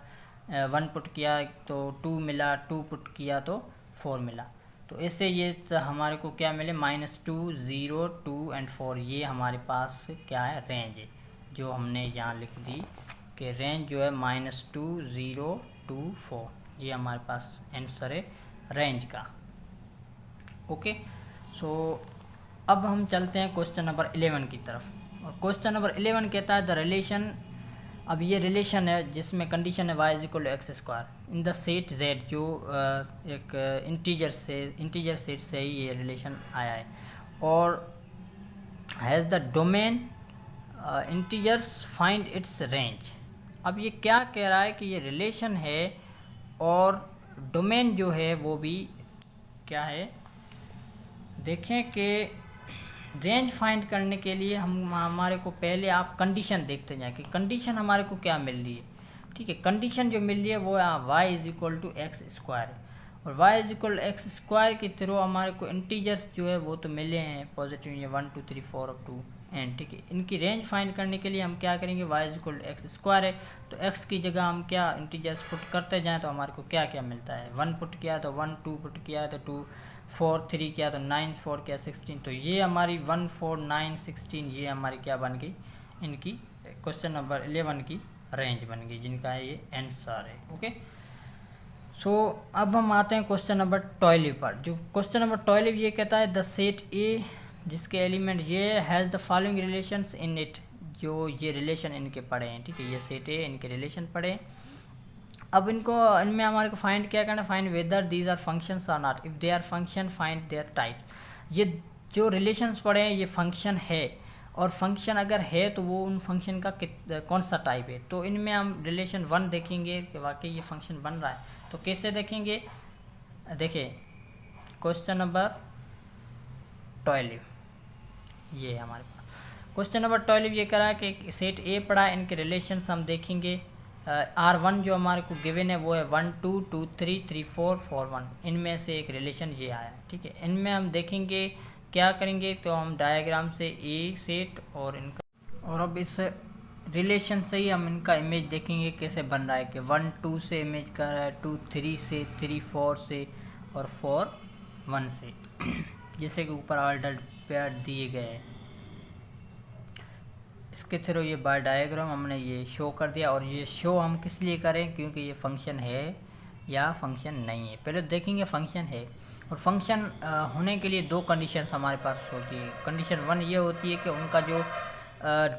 1 पुट किया तो 2 मिला, 2 पुट किया तो 4 मिला। तो इससे ये हमारे को क्या मिले, -2 0 2 एंड 4, ये हमारे पास क्या है रेंज है, जो हमने यहाँ लिख दी कि रेंज जो है -2 0 2 4, ये हमारे पास आंसर है रेंज का। ओके, सो अब हम चलते हैं क्वेश्चन नंबर 11 की तरफ। और क्वेश्चन नंबर 11 कहता है द रिलेशन, अब ये रिलेशन है जिसमें कंडीशन है y is equal to x square in the set z, जो एक इंटीजर सेट से ही ये रिलेशन आया है, और has the domain integers find its range. अब ये क्या कह रहा है कि ये रिलेशन है और डोमेन जो है वो भी क्या है, देखें कि रेंज फाइंड करने के लिए हमारे को पहले आप कंडीशन देखते जाएं कि कंडीशन हमारे को क्या मिल रही है। ठीक है, कंडीशन जो मिल रही है वो y is equal to x square है, और y is equal X square के थ्रू हमारे को इंटीजर्स जो है वो तो मिले हैं पॉजिटिव, ये 1 2 3 4 अप टू एन। ठीक है, इनकी रेंज फाइंड करने के लिए हम क्या करेंगे, y is equal to x square है तो x की जगह हम क्या इंटीजर्स पुट करते जाएँ तो हमारे को क्या क्या मिलता है। 1 पुट किया तो 1, 2 पुट किया तो 2, 4 3 किया तो 9, 4 किया 16, तो ये हमारी 1 4 9 16 ये हमारी क्या बन गई, इनकी क्वेश्चन नंबर 11 की रेंज बन गई, जिनका ये आंसर है। ओके, सो अब हम आते हैं क्वेश्चन नंबर 12 पर। जो क्वेश्चन नंबर 12 ये कहता है द सेट ए जिसके एलिमेंट ये has the following relations in it, जो ये रिलेशन इनके पड़े हैं। ठीक है, ये सेट ए इनके रिलेशन पड़े हैं। अब इनमें हमारे को फाइंड क्या करना है, find whether these are functions are not, if they are function find their type. ये जो रिलेशंस पड़े हैं ये फंक्शन है, और फंक्शन अगर है तो वो उन फंक्शन का कौन सा टाइप है। तो इनमें हम रिलेशन 1 देखेंगे कि वाकई ये फंक्शन बन रहा है, तो कैसे देखेंगे, देखिए क्वेश्चन नंबर 12 ये हमारे पास क्वेश्चन नंबर 12 ये करा कि सेट ए पड़ा है, इनके रिलेशंस हम देखेंगे। R1 जो हमारे को गिवन है वो है 1 2 2 3 3 4 4 1, इनमें से एक रिलेशन ये आया। ठीक है, इनमें हम देखेंगे क्या करेंगे, तो हम डायग्राम से ए सेट और इनका, और अब इस रिलेशन से ही हम इनका इमेज देखेंगे कैसे बन रहा है कि 1 2 से इमेज कर रहा है, 2 3 से, 3 4 से, और 4 1 से जैसे कि ऊपर ऑर्डर पेयर दिए गए हैं। इसके थ्रू ये बाय डायग्राम हमने ये शो कर दिया, और ये शो हम किस लिए करें, क्योंकि ये फंक्शन है या फंक्शन नहीं है। पहले देखेंगे फंक्शन है, और फंक्शन होने के लिए दो कंडीशंस हमारे पास होती है। कंडीशन 1 ये होती है कि उनका जो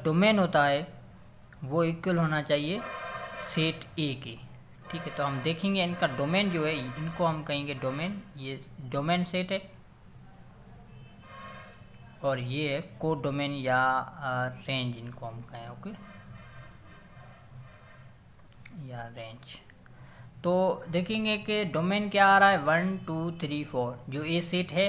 डोमेन होता है वो इक्वल होना चाहिए सेट ए के। ठीक है, तो हम देखेंगे इनका डोमेन जो है, इनको हम कहेंगे डोमेन, ये डोमेन सेट है, और ये है को डोमेन या रेंज, इनको हम कहें। ओके, या रेंज। तो देखेंगे कि डोमेन क्या आ रहा है 1 2 3 4, जो ए सेट है,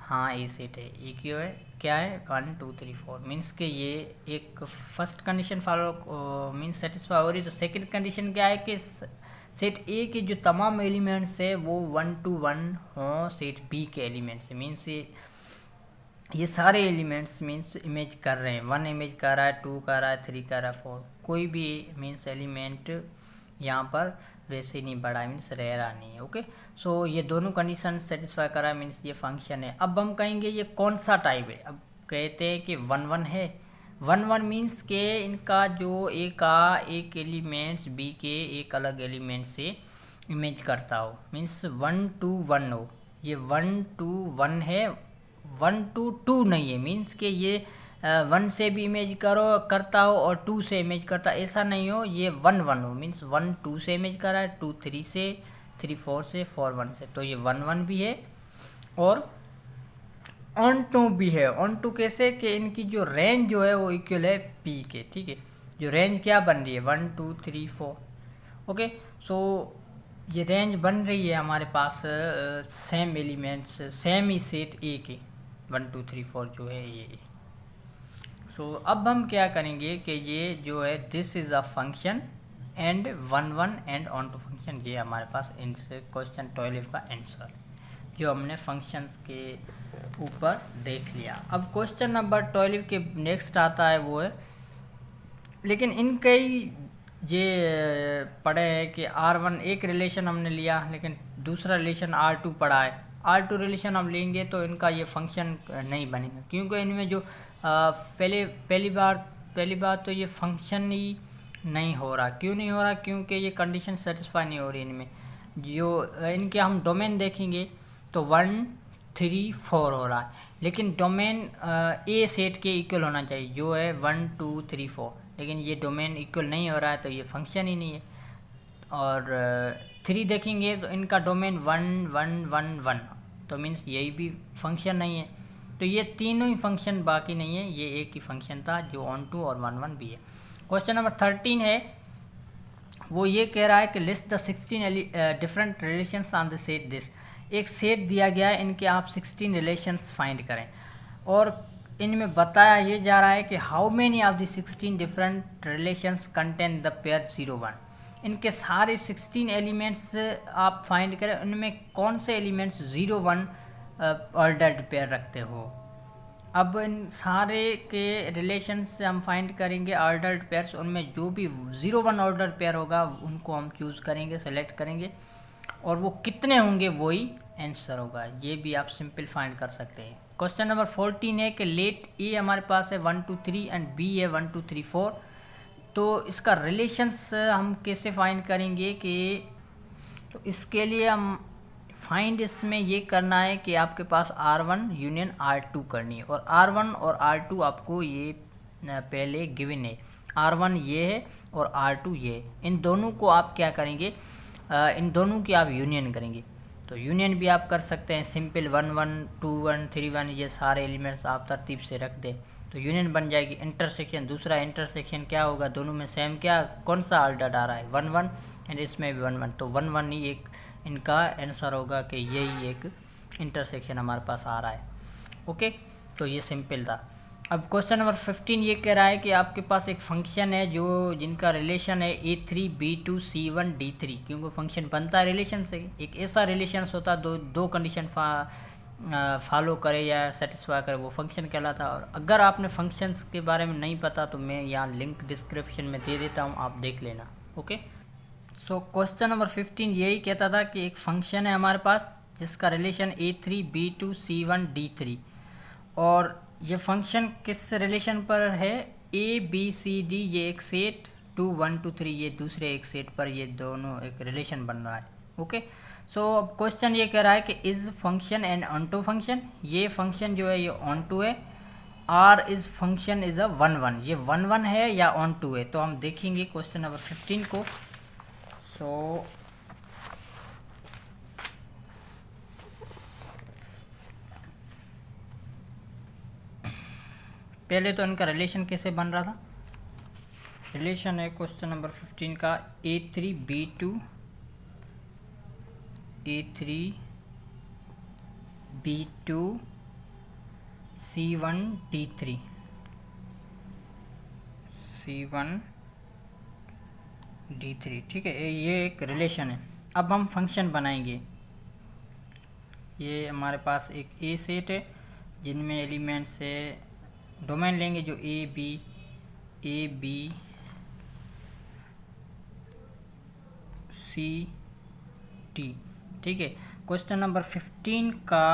हाँ ए सेट है, ए क्यों है, क्या है 1 2 3 4, मीन्स के ये एक first condition follow means satisfy हो रही। तो सेकंड कंडीशन क्या है कि सेट ए के जो तमाम एलिमेंट्स है वो 1 to 1 हों सेट बी के एलिमेंट्स से, मीन्स ये सारे एलिमेंट्स मीन्स इमेज कर रहे हैं, 1 इमेज कर रहा है, 2 कर रहा है, 3 कर रहा है, 4, कोई भी मीन्स एलिमेंट यहाँ पर वैसे ही नहीं बढ़ा है, मीन्स रह रहा नहीं है। ओके, सो ये दोनों कंडीशन सेटिस्फाई कर रहा है, मीन्स ये फंक्शन है। अब हम कहेंगे ये कौन सा टाइप है, अब कहते हैं कि 1 1 है। 1 1 मीन्स के इनका जो ए का एक एलिमेंट्स बी के एक अलग एलिमेंट से इमेज करता हो, मीन्स 1 to 1 हो। ये 1 to 1 है, 1 to 2 नहीं है, मीन्स के ये 1 से भी इमेज करता हो और 2 से इमेज करता, ऐसा नहीं हो, ये 1 1 हो, मीन्स 1 2 से इमेज कर रहा है, 2 3 से, 3 4 से, 4 1 से, तो ये 1 1 भी है। और ऑन टू भी है। ऑन टू कैसे कि इनकी जो रेंज जो है वो इक्वल है पी के। ठीक है, जो रेंज क्या बन रही है 1 2 3 4। ओके, सो ये रेंज बन रही है हमारे पास सेम एलिमेंट्स, सेम ही सेट ए के 1 2 3 4 जो है ये। सो अब हम क्या करेंगे कि ये जो है this is a function and 1 1 and onto function, ये हमारे पास इनसे क्वेश्चन 12 का आंसर जो हमने फंक्शंस के ऊपर देख लिया। अब क्वेश्चन नंबर 12 के नेक्स्ट आता है वो है, लेकिन इनके ही ये पढ़े है कि R1 एक रिलेशन हमने लिया, लेकिन दूसरा रिलेशन R2 पढ़ा है। R2 रिलेशन हम लेंगे तो इनका ये फंक्शन नहीं बनेगा, क्योंकि इनमें जो पहली बार तो ये फंक्शन ही नहीं हो रहा। क्यों नहीं हो रहा? क्योंकि ये कंडीशन सेटिस्फाई नहीं हो रही इनमें। जो इनके हम डोमेन देखेंगे तो 1 3 4 हो रहा है, लेकिन डोमेन ए सेट के इक्वल होना चाहिए जो है 1 2 3 4, लेकिन ये डोमेन इक्वल नहीं हो रहा है तो ये फंक्शन ही नहीं है। और 3 देखेंगे तो इनका डोमेन 1 1 1 1, तो मीन्स यही भी फंक्शन नहीं है। तो ये तीनों ही फंक्शन बाकी नहीं है, ये एक ही फंक्शन था जो ऑन टू और 1 1 भी है। क्वेश्चन नंबर 13 है, वो ये कह रहा है कि list the 16 different relations on the set this. एक सेट दिया गया है, इनके आप 16 रिलेशंस फाइंड करें। और इनमें बताया ये जा रहा है कि how many of the 16 different relations contain the pair 0 1। इनके सारे 16 एलिमेंट्स आप फाइंड करें, उनमें कौन से एलिमेंट्स 0 1 ऑर्डर्ड पेयर रखते हो। अब इन सारे के रिलेशन से हम फाइंड करेंगे ऑर्डर्ड पेयर्स, उनमें जो भी 0 1 ऑर्डर पेयर होगा उनको हम चूज़ करेंगे, सेलेक्ट करेंगे, और वो कितने होंगे वही आंसर होगा। ये भी आप सिंपल फाइंड कर सकते हैं। क्वेश्चन नंबर 14 है कि लेट ए हमारे पास है 1 2 3 एंड बी है 1 2 3 4। तो इसका रिलेशंस हम कैसे फाइंड करेंगे कि, तो इसके लिए हम फाइंड इसमें ये करना है कि आपके पास R1 यूनियन R2 करनी है, और R1 और R2 आपको ये पहले गिवन है। R1 ये है और R2 ये है। इन दोनों को आप क्या करेंगे, इन दोनों की आप यूनियन करेंगे। तो यूनियन भी आप कर सकते हैं सिंपल 1 1 2 1 3 1, ये सारे एलिमेंट्स आप तरतीब से रख दें तो यूनियन बन जाएगी। इंटरसेक्शन, दूसरा इंटरसेक्शन क्या होगा, दोनों में सेम क्या, कौन सा ऑर्डर आ रहा है 1 1 एंड इसमें भी 1 1, तो 1 1 ही एक इनका आंसर होगा कि यही एक इंटरसेक्शन हमारे पास आ रहा है। ओके, तो ये सिंपल था। अब क्वेश्चन नंबर 15 ये कह रहा है कि आपके पास एक फंक्शन है जो जिनका रिलेशन है A3 B2 C1 D3, क्योंकि फंक्शन बनता है रिलेशन से। एक ऐसा रिलेशन होता दो कंडीशन फॉलो करे या सेटिस्फाई करे, वो फंक्शन कहलाता है। और अगर आपने फंक्शंस के बारे में नहीं पता तो मैं यहाँ लिंक डिस्क्रिप्शन में दे देता हूँ, आप देख लेना। ओके, सो क्वेश्चन नंबर 15 यही कहता था कि एक फंक्शन है हमारे पास जिसका relation A3 B2 C1 D3, और ये फंक्शन किस रिलेशन पर है, ABCD ये एक सेट, 2 1 2 3 ये दूसरे एक सेट पर, ये दोनों एक रिलेशन बन रहा है। ओके, सो अब क्वेश्चन ये कह रहा है कि is function and onto function, ये फंक्शन जो है ये ऑनटू है, R is function is a 1 1, ये 1 1 है या ऑनटू है। तो हम देखेंगे क्वेश्चन नंबर 15 को। सो पहले तो इनका रिलेशन कैसे बन रहा था, रिलेशन है क्वेश्चन नंबर 15 का A3 B2 A3 B2 C1 D3 C1 D3, ठीक है, ये एक रिलेशन है। अब हम फंक्शन बनाएंगे। ये हमारे पास एक ए सेट है जिनमें एलिमेंट से डोमेन लेंगे जो ए बी सी टी, ठीक है। क्वेश्चन नंबर 15 का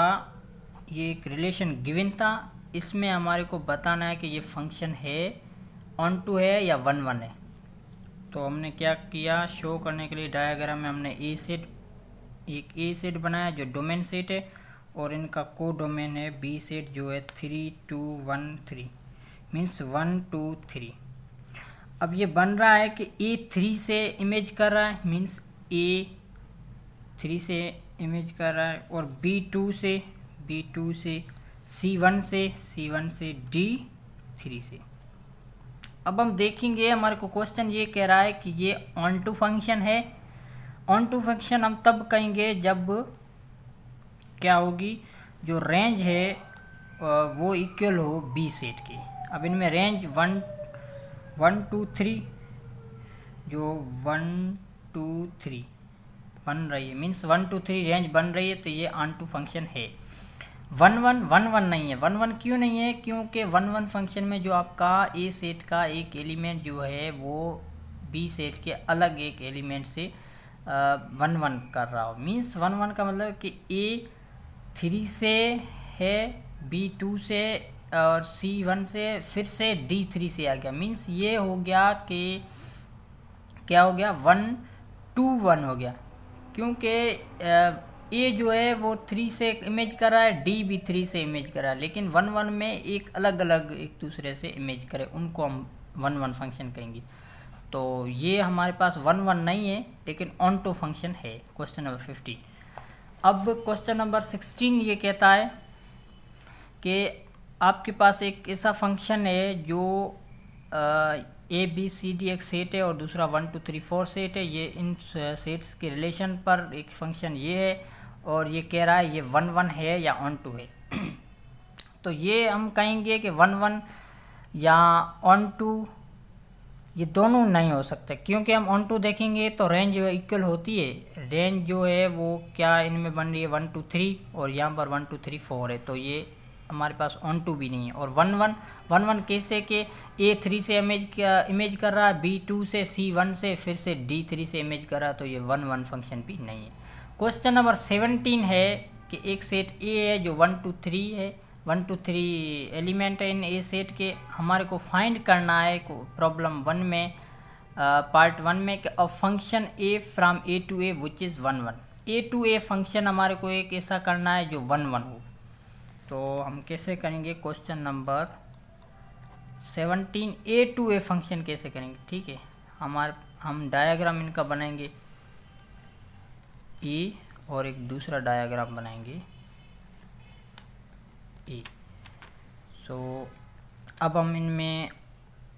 ये एक रिलेशन गिवन था, इसमें हमारे को बताना है कि ये फंक्शन है ऑन टू है या 1 1 है। तो हमने क्या किया, शो करने के लिए डायग्राम में हमने एक ए सेट बनाया जो डोमेन सेट है, और इनका को डोमेन है बी सेट जो है 3 2 1 3, मीन्स 1 2 3। अब ये बन रहा है कि A3 से इमेज कर रहा है, मीन्स A3 से इमेज कर रहा है, और B2 से C1 से D3 से। अब हम देखेंगे, हमारे को क्वेश्चन ये कह रहा है कि ये ऑन टू फंक्शन है। ऑन टू फंक्शन हम तब कहेंगे जब क्या होगी, जो रेंज है वो इक्वल हो बी सेट की। अब इनमें रेंज 1 2 3 जो 1 2 3 बन रही है, मीन्स 1 2 3 रेंज बन रही है, तो ये ऑन टू फंक्शन है। 1 1 नहीं है। 1 1 क्यों नहीं है, क्योंकि 1 1 फंक्शन में जो आपका ए सेट का एक एलिमेंट जो है वो बी सेट के अलग एक एलिमेंट से 1 1 कर रहा हो। मीन्स 1 1 का मतलब कि A3 से है, B2 से और C1 से, फिर से D3 से आ गया। मीन्स ये हो गया कि क्या हो गया, 1 2 1 हो गया, क्योंकि ए जो है वो 3 से इमेज कर रहा है, डी भी 3 से इमेज कर रहा है, लेकिन 1 1 में एक अलग अलग एक दूसरे से इमेज करे, उनको हम 1 1 फंक्शन कहेंगे। तो ये हमारे पास 1 1 नहीं है, लेकिन ऑन टू फंक्शन है। Question number 15। अब क्वेश्चन नंबर 16 ये कहता है कि आपके पास एक ऐसा फंक्शन है जो ABCD एक सेट है और दूसरा 1 2 3 4 सेट है। ये इन सेट्स के रिलेशन पर एक फंक्शन ये है, और ये कह रहा है ये 1 1 है या ऑन टू है। तो ये हम कहेंगे कि 1 1 या ऑन टू ये दोनों नहीं हो सकते, क्योंकि हम ऑन टू देखेंगे तो रेंज इक्वल होती है। रेंज जो है वो क्या इनमें बन रही है 1 2 3 और यहाँ पर 1 2 3 4 है, तो ये हमारे पास ऑन टू भी नहीं है। और 1 1 कैसे कि A3 से इमेज कर रहा है, B2 से, C1 से, फिर से D3 से इमेज कर रहा है, तो ये 1 1 फंक्शन भी नहीं है। क्वेश्चन नंबर 17 है कि एक सेट A है जो 1 2 3 है, 1 2 3 एलिमेंट है इन ए सेट के। हमारे को फाइंड करना है प्रॉब्लम 1 में, पार्ट 1 में कि a function A from A to A which is 1 1। A to A function हमारे को एक ऐसा करना है जो 1 1 हो। तो हम कैसे करेंगे question number 17 A to A function कैसे करेंगे, ठीक है। हम डायग्राम इनका बनाएंगे ए और एक दूसरा डायग्राम बनाएंगे ए। सो अब हम इनमें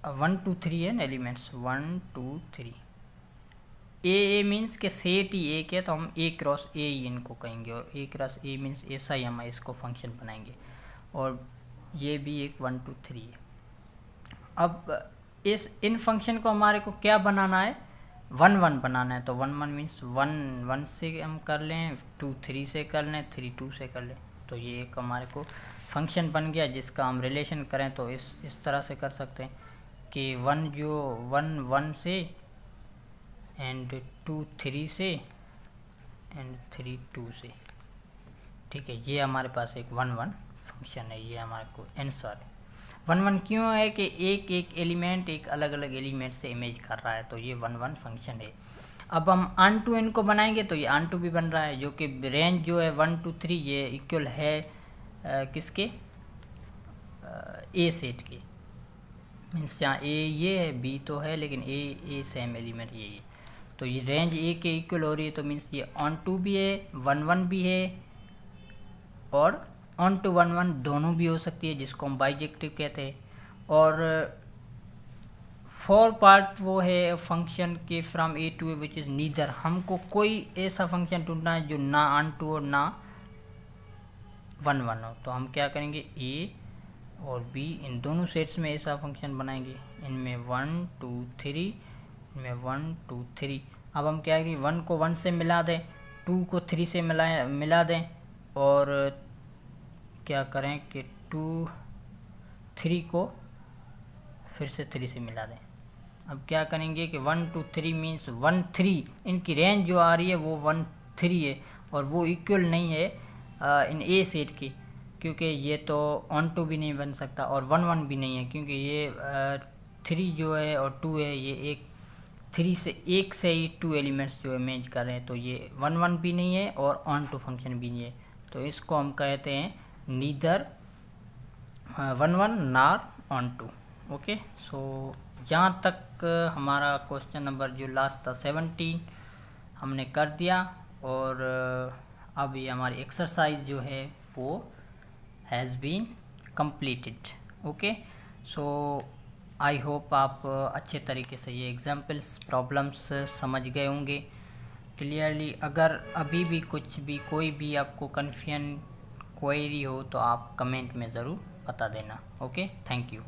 1 2 3 है ना एलिमेंट्स, 1 2 3 ए मीन्स के सेट ही एक है, तो हम A क्रॉस A ही इनको कहेंगे, और A क्रॉस A मीन्स ऐसा ही हम इसको फंक्शन बनाएंगे। और ये भी एक 1 2 3 है। अब इन फंक्शन को हमारे को क्या बनाना है, 1 1 बनाना है। तो 1 1 मीन्स 1 1 से हम कर लें, 2 3 से कर लें, 3 2 से कर लें, तो ये एक हमारे को फंक्शन बन गया जिसका हम रिलेशन करें तो इस तरह से कर सकते हैं कि 1 जो 1 1 से एंड 2 3 से एंड 3 2 से, ठीक है। ये हमारे पास एक 1 1 फंक्शन है, ये हमारे को आंसर है। 1 1 क्यों है कि एक एलिमेंट एक अलग अलग एलिमेंट से इमेज कर रहा है, तो ये 1 1 फंक्शन है। अब हम ऑन टू इनको बनाएंगे तो ये ऑन टू भी बन रहा है, जो कि रेंज जो है 1 2 3 ये इक्वल है किसके, ए सेट के। मीन्स यहाँ ए ये है, बी तो है लेकिन ए सेम एलिमेंट ये है, तो ये रेंज ए के इक्वल हो रही है। तो मीन्स ये ऑन टू भी है, 1 1 भी है, और ऑन टू 1 1 दोनों भी हो सकती है, जिसको हम बाइजेक्टिव कहते हैं। और 4 पार्ट वो है फंक्शन के from A to A which is neither. हमको कोई ऐसा फंक्शन ढूंढना है जो ना ऑन टू और ना 1 1 हो। तो हम क्या करेंगे, A और B इन दोनों सेट्स में ऐसा फंक्शन बनाएंगे, इनमें 1 2 3, इनमें 1 2 3। अब हम क्या है कि 1 को 1 से मिला दें, 2 को 3 से मिला दें, और क्या करें कि 2 3 को फिर से 3 से मिला दें। अब क्या करेंगे कि 1 2 3 मीन्स 1 3, इनकी रेंज जो आ रही है वो 1 3 है, और वो इक्वल नहीं है इन ए सेट की, क्योंकि ये तो ऑन टू भी नहीं बन सकता और 1 1 भी नहीं है, क्योंकि ये 3 जो है और 2 है, ये एक 3 से एक से ही 2 एलिमेंट्स जो इमेज कर रहे हैं, तो ये 1 1 भी नहीं है और ऑन टू फंक्शन भी नहीं है। तो इसको हम कहते हैं नीदर 1 1 नार ऑन टू। ओके, सो जहाँ तक हमारा क्वेश्चन नंबर जो लास्ट था 17 हमने कर दिया, और अब ये हमारी एक्सरसाइज जो है वो has been completed. Okay, so I hope आप अच्छे तरीके से ये एग्जाम्पल्स प्रॉब्लम्स समझ गए होंगे क्लियरली। अगर अभी भी कुछ भी कोई भी आपको कन्फ्यूजन क्वेरी हो तो आप कमेंट में ज़रूर बता देना। Okay, thank you.